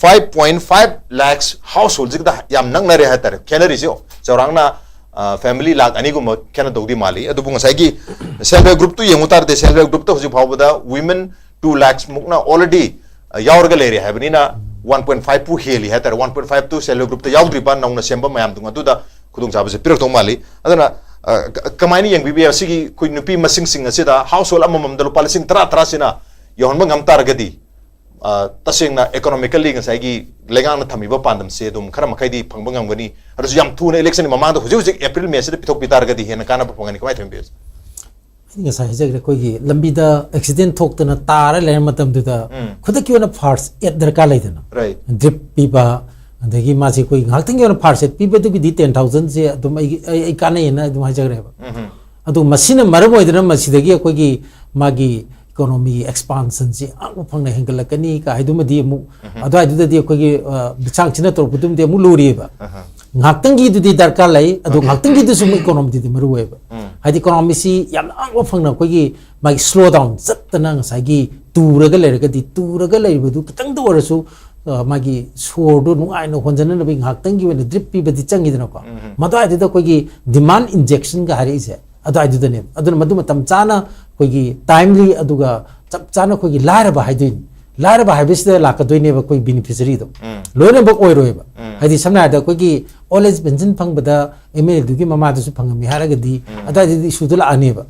5.5 lakhs households दा याम नंग नरे हतर केनरी से चौरांगना फैमिली लाख अनी गुम केन दोदी माली अदु ngасai gi self help group तो यमुतार दे सेल्फ हेल्प ग्रुप तो हुजि फावबदा women 2 lakhs मुकना ऑलरेडी यावरगा लेरे हबनीना 1.5 पु हेली हतर 1.5 तो सेल्फ हेल्प ग्रुप तो यावद्रि बा नौना सेंबा मयाम दुंगा दुदा खुदुंग चाबसे पिरक तो माली अदना कमाइनी यंग बीबी असिगी कुइ नुपी मसिंग सिंग असिदा हाउसहोल्ड अममम दलो पालिसिंग तरा सिना यहनबा ngam targadi तसेंगना इकोनॉमिकली ngасai gi लेगांग थमिबा पांदम से दुम खरा मखैदी फंगबा ngangani अरसु याम थुना इलेक्शन ममांग हुजि हुजि अप्रैल मे से पिथोक पितारगदी हेना काना फंगani कमाइ थम्बेस ngасai jagre koi gi lambi da accident thoktana tara le matam du da khuda ki ona first aid darka laidana right drip piba adagi ma se koi ngakting ki ona first aid piba du gi 10,000 se adum ai kana ena adum ha jagre ba adu masina maram oidana masidagi koi gi magi economy expansion se ang phangna hengalakani ka haidumadi mu adai du di koi gi bichang china tor putum de mu lori ba ngakting gi du di darka lai adu ngakting gi du sum economy di maru ba hadi economy si yam ang phangna koi gi mai slow down zatna ngasagi turaga leragadi turaga leibadu kitang do rasu magi sordo nu ai no honjana na bing hak tangi wena drip pi badi changi dana ko madai da koi gi demand injection ga hari se adai du dane aduna madu matam chana koi gi timely aduga chap chana koi gi lara ba haidin lara ba haibis da lakadoine ba koi beneficiary do loine ba koi roiba hadi samna da koi gi always pension phang bada email du gi mama du su phang mi haraga di adai di sudula ane ba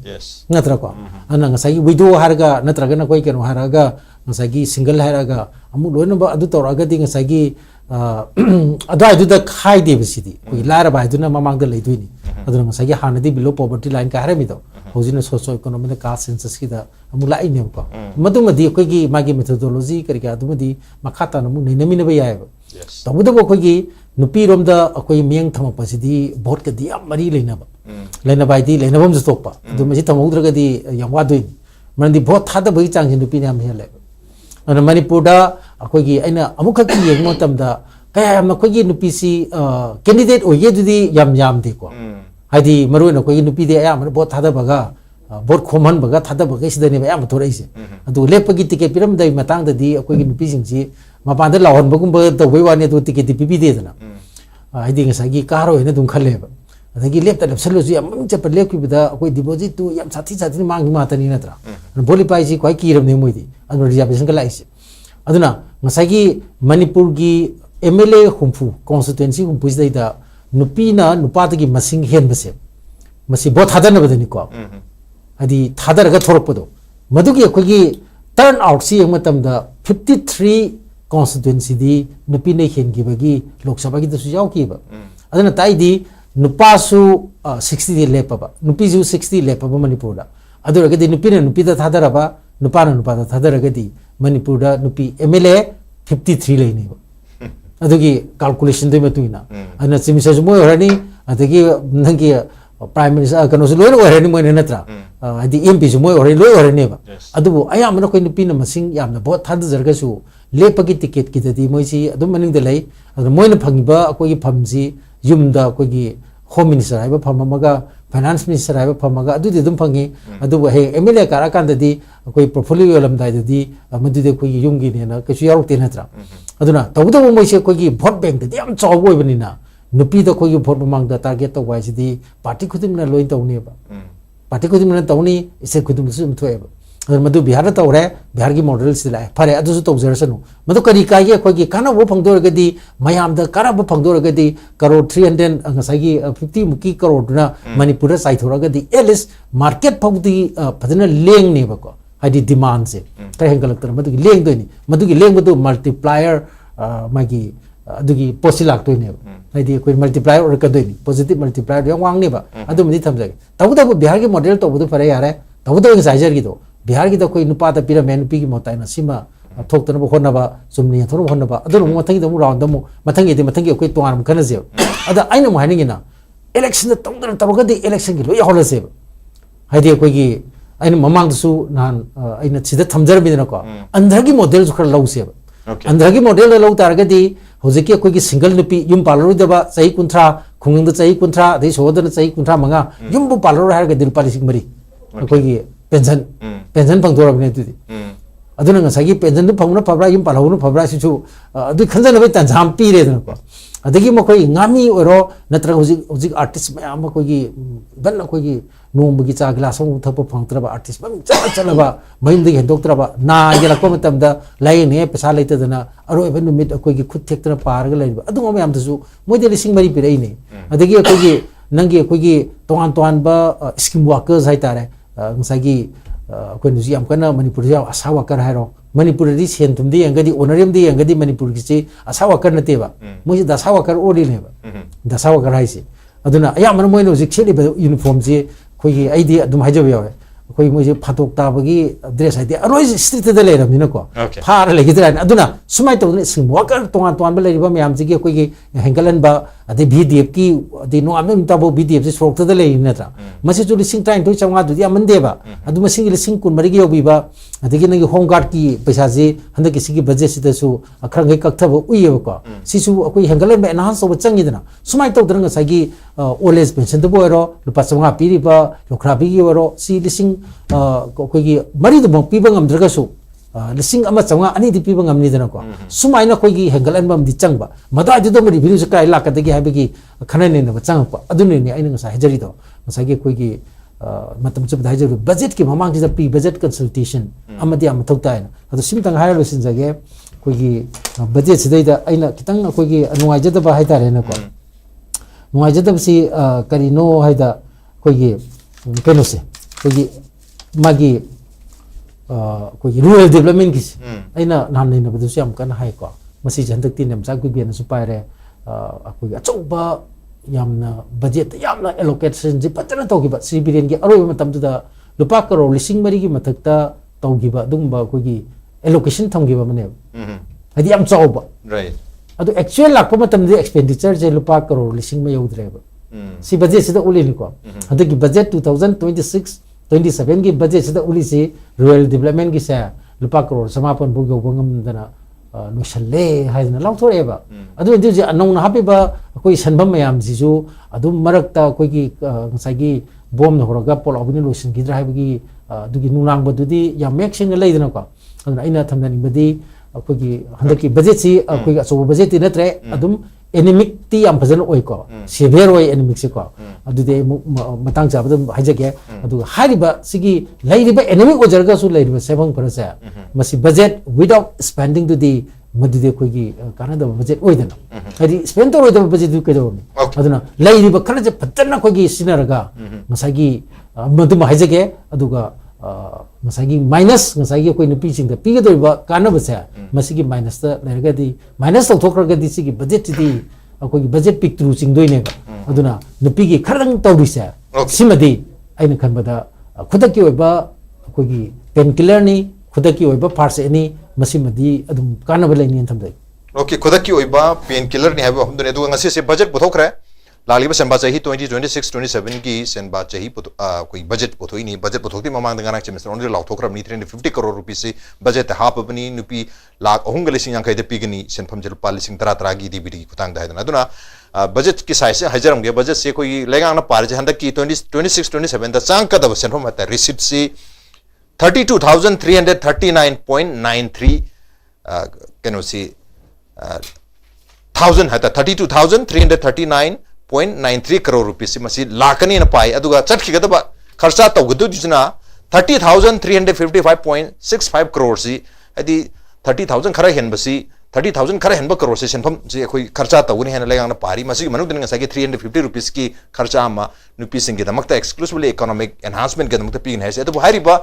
ngatra ko ana ngasai widow haraga natra ga na koi keno haraga ngasagi single haraga amu loine ba adu toraga di ngasagi adai du da khai de bisidi koi lara ba du na mamang da leiduini aduna ngasagi hanadi below poverty line ka harami do hojina socio economic ka census ki da amu lai ne ko madumadi koi gi magi methodology kari ka adumadi makhata namu neinamina ba yai ba tabuda ko koi gi nupi rom da koi miang thama pasidi vote ka di amari leina ba di leina bam stop pa aduma ji thamudra ga di yamwa doi mandi vote thada bai chang ji nupi nam hele ana manipur da koi gi aina amukha ki yeng mo tam da kaya am koi gi nupi si candidate oye du di yam de ko hadi maru na koi nupi de ayam vote thada baga vote khoman baga thada baga sida ne ayam thore ise adu lepagi ticket piram dai matang da di koi gi nupi sing ji mapan da lawon bagum ba da wei wane du ticket di pipi de na hadi ngasagi karo ene dum khale ba adagi lep ta lapsalo ji am che par lep ki bida koi deposit tu yam sathi mang ma ta ni na tra boli pai ji koi ki ram ne moi di anu reservation ka lai ise aduna ngasagi manipur gi MLA humfu constituency humfu dai da nupi na nupa gi masing hen base masi bot hadana badani ko adi thadar ga thorok podo madugi ko gi turn out si yang matam da 53 constituency di nupi ne hen gi bagi lok sabha gi su yaw ki ba adana tai di nupa su 60 di lepa ba nupi su 60 lepa ba manipur da adura ga di nupi na nupi da thadara ba nupa na nupa da thadara ga di manipur da nupi MLA 53 lai ne ba adugi calculation dei matuina ana chimisa mo horani adagi nangi prime minister kano so loi horani mo natra adi MP so mo horani loi horani ba adubu ayam na koi nupi na masing yamna bot thad jarga su lepagi ticket ki dadi moi si adum maning de lai adu moi na phangiba koi phamji yumda koi gi home minister aiba phamaga finance minister aiba phamaga adu de dum phangi adu he MLA kara kan dadi koi portfolio lam dai dadi amadu de koi yum gi ne na kesu yaruk te natra aduna tawuda mo se koi gi vote bank de yam chaw boi bani na nupi da koi gi vote mang da target to wai si di party khudim na loin tawni ba party khudim na tawni ise khudim su mthoi ba madu bihar ta ore bihar gi model sila phare adu su tawjara sanu madu kari kai ge koi gi kana bo phangdor ga di mayam da kara bo phangdor ga di crore 300 ngasai gi 50 muki crore na manipur sai thora ga di elis market phawdi phadana leng ne ba ko hadi demand se kai hengal tar madu gi leng doi ni madu gi leng madu multiplier magi adugi posilak to ne hadi koi multiplier or ka doi ni positive multiplier yang wang ne ba adu madi tham jage tawda bo bihar gi model to bu phare yare tawda gi sajar gi do bihar gi da koi nupa ta pira men pi gi motai na sima thok tan bo khona ba sumni thoro khona ba adu mo mathangi da mo round da mo mathangi de mathangi koi tuan kana je ada aina mo haningi na election da tawda taroga di election gi loi hola se hadi koi gi aina mamang su nan aina sida thamjar bi na ko andhra gi model su khar lau se andhra gi model lau tar ga di hojiki koi gi single nupi yum palru da ba sai kunthra khunging da sai kunthra dei soda na sai kunthra manga yum bu palru har ga dil palising mari koi gi pension pangdor ne tu di aduna ngasagi pension du phangna phabra yum palhunu phabra si chu adu khanjana be tan jam pi re ko adagi mo koi ngami oro natra hojik artist mayam ko gi ban ko gi nom gi cha glass ong thap phangtra ba artist bam chala ba maim de hendoktra ba na gela ko matam da lai ne pesa leite dana aro even mid ko gi khut thektra par ga lai ba adu mo yam su mo de lising mari pirei ne adagi ko gi nangi ko gi toan ba scheme workers hai tare ngasagi ko ni yam kana manipur ya asa worker hairo manipur di sen tum di angadi honorarium di angadi manipur gi chi asa worker na te ba mo ji dasa worker odi ne ba dasa worker hai si aduna ayam mo no ji cheli ba uniform ji khoi ai di adum hajo yawe khoi mo ji phatok ta bagi dress hai di aroi street da le ram ni ko phar le gi dran aduna sumai to ne sim worker tongan ba le ba myam ji gi khoi gi hengalan ba ade BDF ki ade no amem ta bo BDF ji sok ta da le ni tra masi chu lising train to changa du ya mande ba aduma sing lising kun mari gi yobi ba adagi nang home guard ki paisa ji handaki sigi budget sida su akhrang ge kakthaba uye ko sisu akoi hangalan me enhance so changi dana sumai to drang sagi old age pension to boiro lupa changa piri ba lokra bi waro si lising ko gi mari do pi bangam draga su lising ama changa ani di pi bangam ni dana ko sumai na ko gi hangalan bam di changba mada ju do mari biru sa kai la ka dagi habigi khana ne na chang pa adune ni aina sa hajari do sagi ko gi matam chub dai jaru budget ki mamang ji pi budget consultation amadi am thauta na adu simtang hair lo sin jage ko gi budget sidai da aina kitang ko gi anuai jada ba hai tare na ko nuai jada si karino hai da ko gi keno se ko gi magi ko gi rural development ki aina nan nei na bu siam kan hai ko masi jandak tin nam sa ku bian su pai re ko gi achauba yamna budget yamna allocation ji patana tawgiba civilian gi aroi matam da lupa crore lising mari gi mathakta tawgiba dumba ko gi allocation thamgiba mane hadi yam chawba right adu actual lakpa matam di expenditure je lupa crore lising ma yaudre ba si budget sida uli ni ko hadi gi budget 2026 27 gi budget sida uli si rural development gi sa lupa crore samapan bu go bangam dana no shalle haidna law thore ba adu indu je anong na happy ba koi sanbam mayam jisu adu marakta koi gi ngasai gi bom na horaga pol abuni lotion gi dra gi du gi nunang ba du di ya mek sing leidna ko adu aina thamdani badi koi gi handaki budget si koi ga so budget ti natre adum enemic ti am phajal oi ko severe oi enemic si ko adu de matang ja badum haijage adu hariba sigi leiriba enemic ojarga su leiriba sebang parasa masi budget without spending to the madude ko gi kana da budget oi dana hadi spend to oi da budget du ke do aduna leiriba kana je patana ko gi sinaraga masagi madum haijage aduga masagi minus masagi ko ni pitching da piga do ba kana basa masigi minus da lerga di minus to thokra ga di sigi budget di ko gi budget pick through ching doi ne aduna nupi gi kharang tawrisa simadi aina khanbada khudaki oi ba ko gi painkiller ni khudaki oi ba parts ni masimadi adum kana ba leini thamdai okay khudaki oi ba painkiller ni haba humdune du ngasi se budget buthokre लालिबा सेंबा चाही 2026 27 की सेंबा चाही कोई budget Puthoi नहीं budget पुथोती ममांग दंगाना mister only लाउथोखरम नी 350 crore rupees से budget हाप बनी नुपी लाख अहुंग लिसिंग यांखै दे पिगनी सेंफम जल पा लिसिंग तरा तरा की दीबिडी खुतांग दायदना अदुना बजट की साइज से हजरम गे बजट से कोई लेगांग ना पार जे हंदक की 26 27 द चांग का द सेंफम हता रिसिप्ट से 32339.93 कैनो सी 1000 हता 32339.93 करोड़ रुपीस मसी लाखनी न पाई अदुगा चटखिगदबा खर्चा तौगदु दिजना 30,355.65 करोड़ सी अदि 30,000 खरा हेनबसी 30,000 खरा हेनब करोड़ से सेनफम जे कोई खर्चा तौगनि हेन लेगांग पारी मसी मनु दिन ngasa 350 रुपीस की खर्चा अमा नुपी सिंग के दमकता एक्सक्लूसिवली इकोनॉमिक एनहांसमेंट के दमकता पिन है से तो हारिबा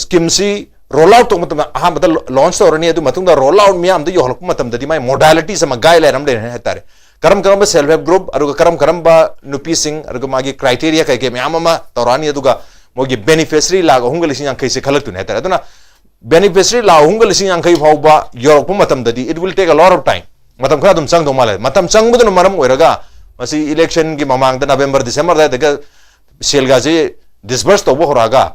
स्कीम सी रोल आउट तो मतलब अहा मतलब लॉन्च तो रनी अदु मतुंग दा रोल आउट मियाम द योहलक मतलब ददि माय मोडालिटी सम गाइडलाइन हम ले हेतारे करम करम सेल्फ हेल्प ग्रुप अरुग करम करम बा नुपी सिंग अरुग मागी criteria kai ke myam ama tawrani aduga mogi beneficiary lag hungal sing yang kai se khalak tun hetar aduna beneficiary lag hungal sing yang kai phauba yorok matam dadi it will take a lot of time matam khara dum sang do mala matam sang budun maram oiraga masi election gi mamang da november december da daga selga je disburse to bo horaga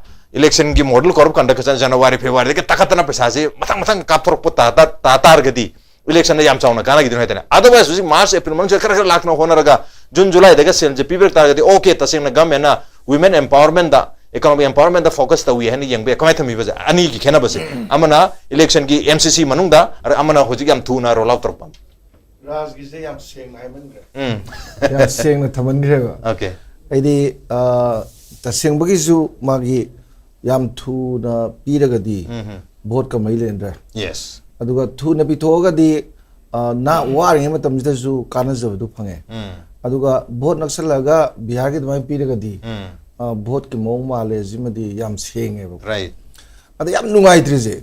election gi model corp conduct january february ke takatana paisa je matang matang kapthor putta ta tar gadi election da yam chauna kana gidin hetana otherwise usi march april man kar lakh na hona raga june july daga sel je piber tar gadi okay tasing na government na women empowerment da economic empowerment da focus ta wi hen yeng be kamai thami ba ani gi khena base amana election gi mcc manung da amana hoji yam thu na roll out torpam raj gi se yam seng na man ya seng na thaman gre ba okay aidi ta seng bagi su magi yam thu na piragadi vote ka mailen ra yes aduga thu na pithoga di na waring ma tamjida su kana jabdu phange aduga vote naksalaga bihar gi dmai piragadi vote ki mong male jimadi yam senge ba right adu yam nungai trije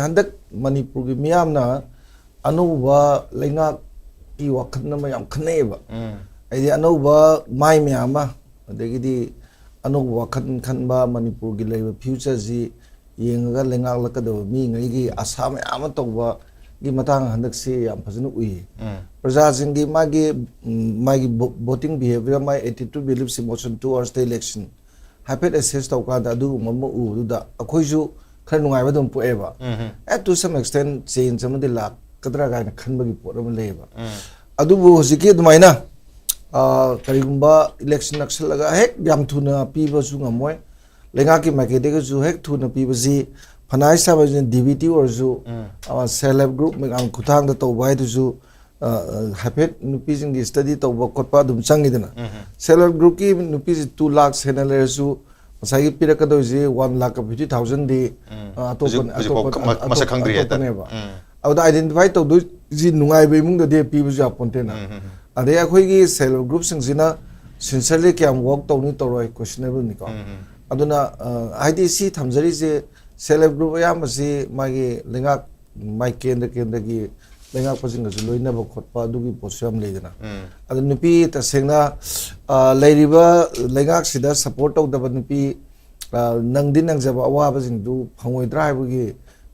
handak manipur gi miyam na anuba lenga ki wakhan na yam khane ba ai anuba mai miyama adegi di anuba wakhan khanba manipur gi leiba future ji yenga lenga lakado mi ngai gi asam ama tawba gi matang handak se yam phajanu ui praja jingi magi voting behavior my attitude beliefs emotion towards the election happy assess to ka da du mamma u da akhoi ju खर नुंगाइबा दम पोएबा at to some extent change अमदि लाकद्रा गायना खनबगी pot अम लेबा अदुबु हजिकी दुमाइना करिगुंबा election नक्सलगा हेक याम थुना पीबसु ngमोय लेंगा की मार्केट जो हेक थुना पीबजी फनाइ साबजे डीबीटी ओरजु सेल्फ हेल्प ग्रुप में खुथांग द तौबाय दुजु हाइफेट नुपीजिंग की स्टडी तौबा खोटपा दुम चंगिदना सेल्फ हेल्प ग्रुप की नुपीजी 2 लाख सेनलेरजु मसाई पिरकदोजी 1,50,000 दी मसा खंग्री है तनेबा अब आइडेंटिफाई तौदु जी नुंगाइ बेमुंग द दे पीबजु अपोंटेना अदे अखोइगी सेल्फ हेल्प ग्रुप सिंगजिना सिंसियरली क्याम वर्क तौनी तौरोय क्वेश्चनेबल निको अदुना आईडी सी थमजरी जे सेल्फ हेल्प ग्रुप यामसी मागी लेंगा माइ केंद्र की लेंगा पसिंग जो लोइनब खोटपा दुगी पोस्यम लेदना अद नुपी तसेंगना लेरिबा लेंगा सिदा सपोर्ट तौदब नुपी नंगदि नंगजब अवाब जिंग दु फंगोइद्रा हाइबगी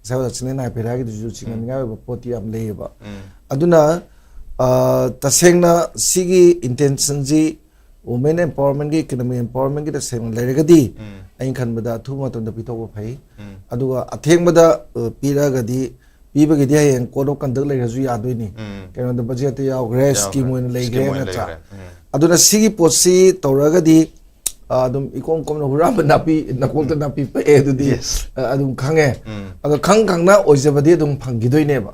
साबा चने नाइ पेरागी दु चिंगनगा पोती am लेबा अदुना तसेंगना सिगी इंटेंशन जी वुमेन एम्पावरमेंट की इकोनॉमी एम्पावरमेंट की तसेंग लेरगदी अइन खनबदा थु मतन द पिथोब फै अदुगा अथेंगबदा पीरागदी पीबगदी हयें कोड ऑफ कंडक्ट लेरजु यादोइनी केनो द बजेट यावग्रे स्कीम ओइन लेग्रे नचा अदुना सिगी पोसी तौरगदी अदुम इकोम कोम हुराम नापी नकोलत नापी पे दुदी अदुम खंगे अग खंग खंगना ओइजबदी अदुम फंगिदोइनेबा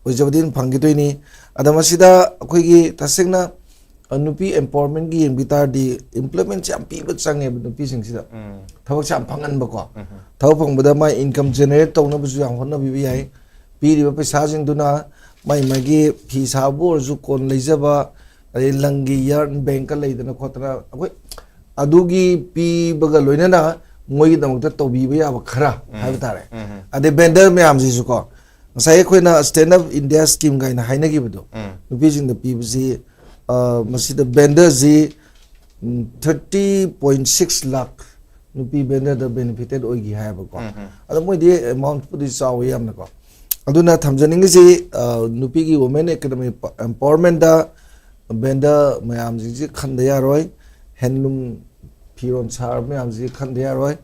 ओइजबदी फंगिदोइनी अदमसिदा अखोइगी तसेंगना नुपी एम्पावरमेंट की बितारदी इम्प्लीमेंट से पीब चंगे नुपी सिंगसिदा थबक से फंगनबको थबक फंगबदा माय इनकम जनरेट तौनबसु याम होनबि याय पीरिबा पैसा जिंदुना माय मागी फी साबो रजु कोन लेजबा अरे लंगी यार्न बैंक लेदना खोतरा अखोय अदुगी पीबगा लोइनना मोई दमकता तौबीबा याब खरा हाइब तारे अदे बेंडर मैम जिसुको ngasai khoina stand up india scheme gaina hainagi budo nupi jing the pbc masi the bender ji 30.6 lakh nupi bender the benefited oigi ha ba ko ado moi di amount pudi chaw yam na ko aduna thamjaning ji nupi gi women economic empowerment da bender mayam ji khanda yaroi handloom फिरोन सार ma'am जी खंदे यारोय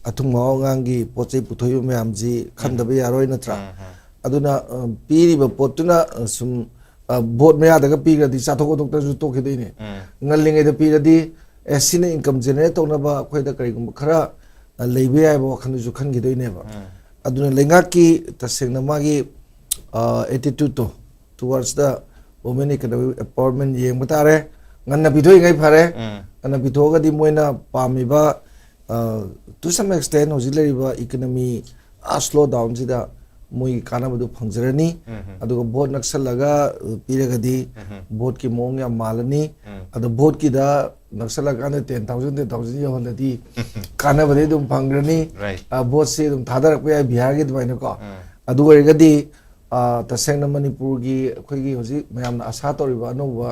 अथुंग मावंगांगी पोचै पुथोय ma'am जी खंदबे यारोय नत्रा अदुना पीरिबा पोतुना सुम boat में आदगा पीगदी चाथोको doctor जु तोखिदैने ngaliंगे the पीरदी एसिने income generate तौनबा खोयदा करिगुम खरा लेबे याबो खन जु खनगिदैनेबा अदुना लेंगा की तसेंगना मागी attitude to towards the women economic empowerment येंग बतारे ngana bidoi ngai phare ngana bidoga di moina pamiba to some extent hojileriba economy a slow down jida moi kana badu phangjarani aduga board naksalaga piragadi board ki mong ya malani adu board ki da naksalaga ne 10,000 yoladi kana bade dum phangrani board se dum thadar ko ya bihar gi dwaina ko adu ergadi tasengna manipur gi khoi gi hoji mayam na asa toriba anova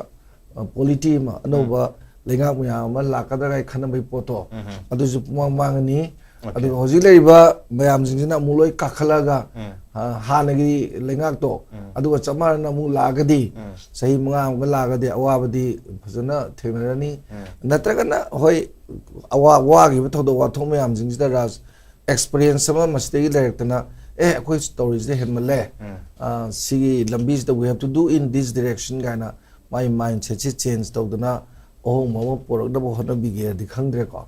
polity ma anova lenga muya ma lakada gai khana bai poto adu ju pumang mangani adu hoji leiba mayam jinjina muloi kakhalaga hanagi lenga to adu chamar na mu lagadi sahi manga ma lagadi awabadi phajana thengrani natragana hoi awa gi thodo wa thom mayam jinjida ras experience ma mastegi directna koi stories de hemale sigi lambis that we have to do in this direction gaina my mindset change tawdana oh mama porakdabo hona bige di khangdre ko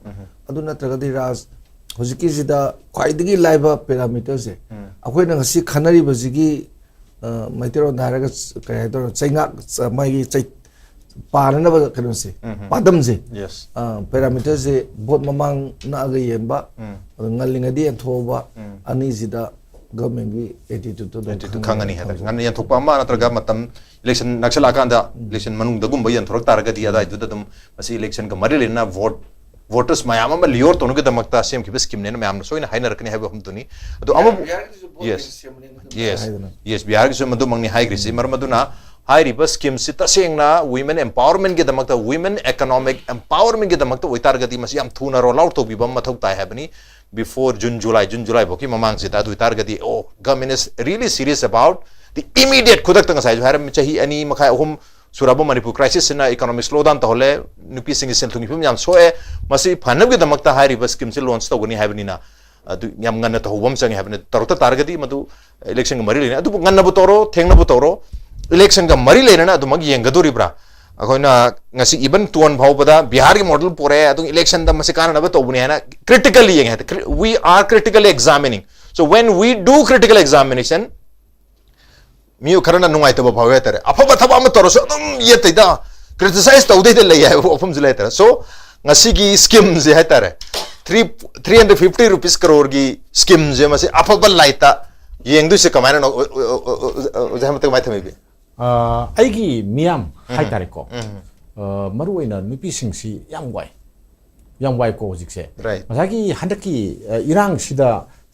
aduna tragadi ras hojiki jida kwaidigi laiba parameter se akoi na ngasi khanari bajigi maitero naraga kayador chainga mai chai parana ba kanu se padam se yes parameter se bot mamang na ga yemba ngalingadi enthoba ani jida government gi attitude to khangani hada ngan yan thokpa ma natraga matam election nakshala kanda election manung dagum bayan thorak taragadi ada idu dum masi election ka mari lena voters mayam ma lior tonu ke damakta sem ki scheme ne mayam soina haina rakni haiba hum tuni adu am yes bihar ki madu mangni hai grisi marmaduna hai riba scheme sita sengna women empowerment ke damakta women economic empowerment ke damakta oitargadi masi am thuna roll out to bibam mathok tai habani before June July boki mamang sita du targadi oh government is really serious about the immediate khudak tang sai haram chahi ani makhai hum surabo manipur crisis na economic slowdown ta hole nupi sing sel thungi phum yam so e masi phanab ge damakta hai riba scheme se launch to gani habani na adu yam nganna to hobam changi habne tarota targadi madu election ga mari lena adu nganna bu toro thengna bu toro election ga mari lena adu mag yengadori bra akoina ngasi even tuan bhau pada bihar ki model pore adu election da masikana na to bune hana critically yeng we are critically examining so when we do critical examination miu kharana nungai to bhawe tare afaba thaba ma toro so dum ye taida criticize to de le ya ofum zile tare so ngasi gi scheme je ha tare 350 rupees crore gi scheme je mase afaba laita yeng du se kamana no jaham tak mai thame bi aigi miam hai tare ko maru ina nupi sing si yang wai ko jikse masagi handaki irang sida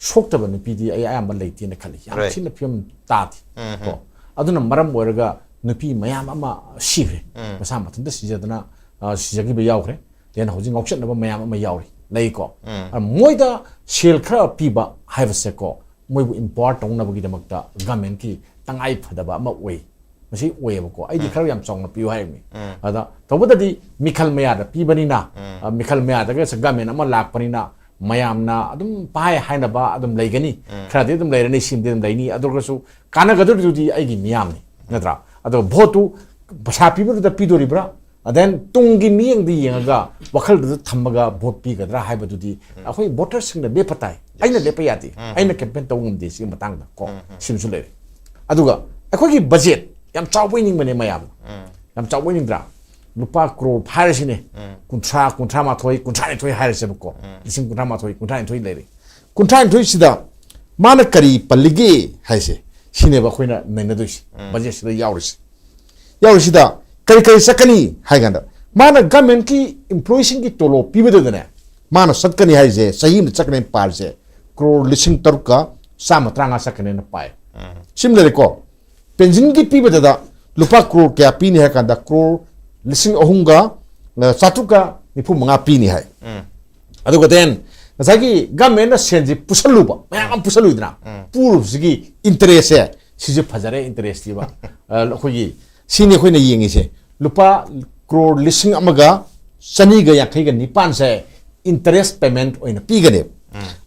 sokta ba nupi di ay am leiti na khali yang chin film tati ko aduna maram oiraga nupi mayam ama sibre masa matunda sijadana sijagi be yaukre den hojing auction na mayam ama yauri lei ko moida sel khra piba haivase ko moibu import tong na bagi damakta government ki tangai phadaba ama oi masi oi ba ko ai di khra yam chong na piu hai mi ada tobada di mikhal maya da pibani na mikhal maya da ga government ama lak pani na mayam na adum pai haina ba adum leigani khra de adum leirani sim de adum leini adurgasu kana gadur di ai gi miyam ni natra ado votu basa pibu da pidori bra then tungi miyang di yenga wakhal du thamaga vote pi gadra haiba du di akhoi voters sing da be patai aina le pa yati aina campaign tawum de si matang da ko simsu le aduga akhoi gi budget yam chawai ning mane mayam yam chawai ning dra lupa crore pharis ne kuntra ma thoi kuntra ne thoi haris ko lising kuntra ma thoi kuntra ne thoi le kuntra ne thoi sida mana kari palige haise sine ba khoina naina doisi budget sida yawris da kari sakani haiganda mana government ki employees ki tolo pibede dane mana satkani haise sahi me sakane parse crore lising taruka samatranga sakane na pai simle ko pension ki pibede da lupa crore kya pini hakanda crore lising ahunga satuka nipu manga pini hai aduga den nasagi government na senji pusaluba mayam pusaluidna purusigi interest hai sije phajare interest ba khogi sini khoina yengise lupa crore lising amaga sani ga yakhai ga nipan se interest payment oina pigane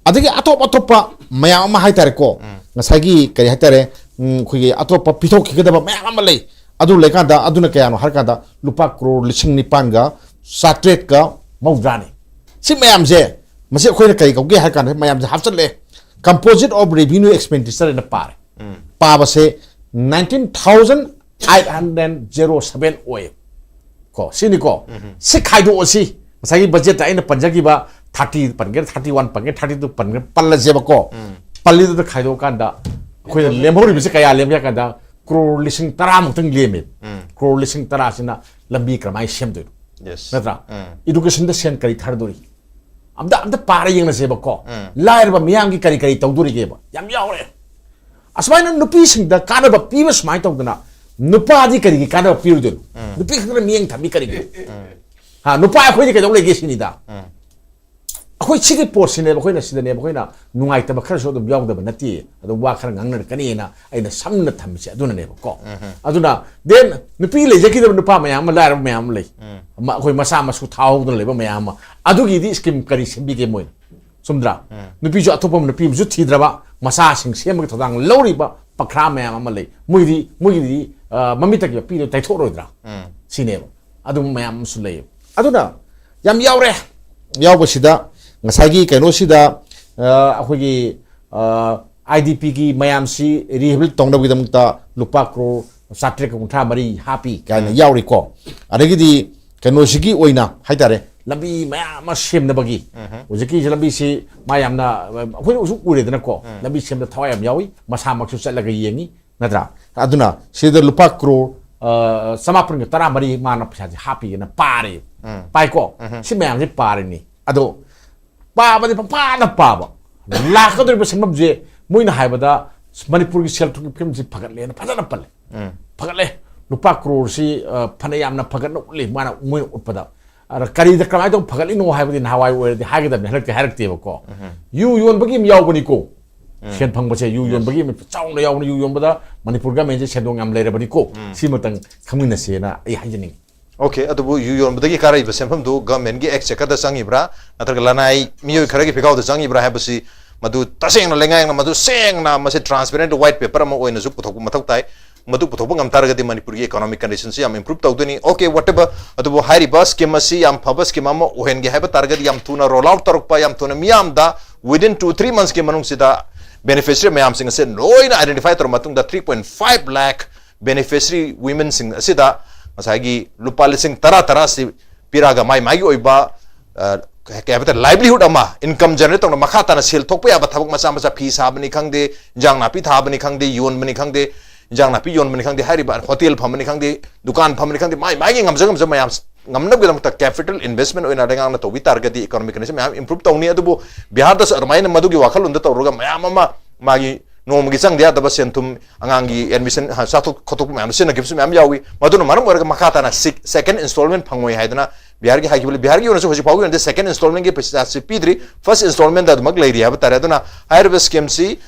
adagi atopa mayam ma haitare ko nasagi kari haitare khogi atopa pithok khigada mayam ma lei adu lekanda aduna kayano harkada lupa crore lising nipan ga satret ka maudrani si mayam je mase khoina kai kauge harkanda mayam je hapsale composite of revenue expenditure in the par pa se 19,807 oil ko sini ko si khaido osi masagi budget ta ina panjagi ba 30 pange 31 pange 32 pange palla je ba ko palli do khaido kanda khoina lemhori bi se kaya lemya kanda crore lising tara mutang leme crore lising tara sina lambi kramai semdo yes natra education da sen kari thardori amda para yeng na se ba ko lair ba miyam ki kari tawduri ge ba yam yaure asmaina nupi sing da kana ba piwa smai tawdana nupa di kari kana ba piru do nupi khara miyang thami kari ge ha nupa khoi di ka dole ge sini da akhoi chigi portion ne ba khoi na sida ne ba khoi na nungai ta ba khara so do yaw da ba nati adu wa khara ngang na kani na aina samna thami se aduna ne ba ko aduna then nupi le je ki da nupa mayam ma lair mayam le ma khoi masa ma su thau do le ba mayam adu gi di scheme kari sembi ge moi sumdra nupi jo atopam nupi ju thidra ba masa sing sem ga thodang lori ba pakra mayam ma le moi di mami tak pi do tai tho ro dra sine ba adu mayam su le aduna yam yaure yaw ba sida ngasagi kaino sida akhoi IDP ki mayam si rehabilit tong da bi damta lupa crore satre ka kuntra mari happy kaina yauri ko adagi di kaino sigi oina haitare lambi mayam sem na bagi ujiki lambi si mayam na akhoi usu ure dana ko lambi sem da thawai yam yawi masa maksu chatlaga yengi nadra aduna sida lupa crore samapun ga tara mari mana psa happy na pare pai ko si mayam si pare ni ado ba de pa na pa ba la ka do be semab je moina haibada manipur gi sel thuk film ji phagat le na phajana pal phagat le lupa crore si phana yam na phagat no le mana moi utpada ara kari da kamai to phagat li no haibadi na hawai wer di hagi da ne halak harak te ba ko yu yon bagi mi yaw bani ko sen phang ba che yu yon bagi mi chaung na yaw na yu yon bada manipur ga men je sendong am le ra bani ko si matang khamina se na ai hajani okay adu yu yon bagi karai ba sem pham do government gi exchequer da sangi bra natar lanai miyo khara gi phikau da sangi bra habasi madu taseng na lengai na madu seng na mase transparent white paper ma oina su puthok mathok tai madu puthok ngam tar ga di Manipur gi economic conditions yam improve tawduni okay whatever adu hairi bus scheme si yam phabas scheme ma ohen ge haba tar ga yam tuna roll out tarok pa yam tuna miyam da within 2-3 months ke manung sida beneficiary mayam sing se noina identify tar matung da 3.5 lakh beneficiary women sing asida masagi lupa lising tara si piraga mai gi oiba capital livelihood ama income generate tong makata na sel thokpa ya bathabuk macha fee sabani khangde jang na pi thabani khangde yon bani khangde jang na pi yon bani khangde hari ba hotel phamani khangde dukan phamani khangde mai gi ngamjam mayam ngamnab gam ta capital investment oina dengang na to bi target di economic condition mayam improve tawni adubu bihar das armaina madugi wakal unda tawruga mayam ama magi nom gi sang dia da sentum angangi admission satu khotok mayam sina gipsu mayam yawi maduna maram warga makata na second installment phangoi haidana bihar gi hagi bihar gi unaso hoji pawu inde second installment gi paisa se pidri first installment da mag leiri haba tare duna higher base scheme si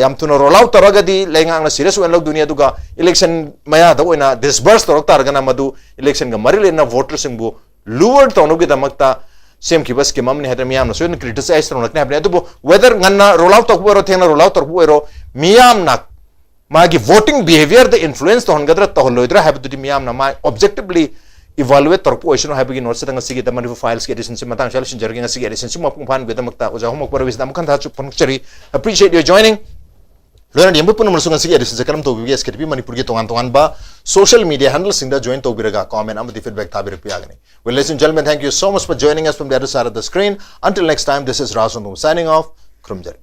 yam tuna roll out taraga di lengang na serious wen log dunia duga election maya da oina disburse torok targa na madu election ga mari lena voters singbu lured tawno gi damakta same ki bas ke mamne hadra miyam na so in criticize tawno ne apne adu whether nganna roll out tokbo ro thengna roll out tokbo ro miyam na magi voting behavior the influence to hongadra to loidra have to miyam na ma objectively evaluate torpo ocean have begin also tanga sige tamani files ke edition sim matang shalation jarging sige edition sim apung phan beda makta oja homok par wisdam kan tha chu ponchari appreciate your joining lona yambu pun mulsunga sige edition kalam to bi SKTV Manipur ge tongan ba social media handles sinda join to biraga comment amati feedback thabir piyagani well ladies and gentlemen thank you so much for joining us from the other side of the screen until next time this is Razandum signing off krumjari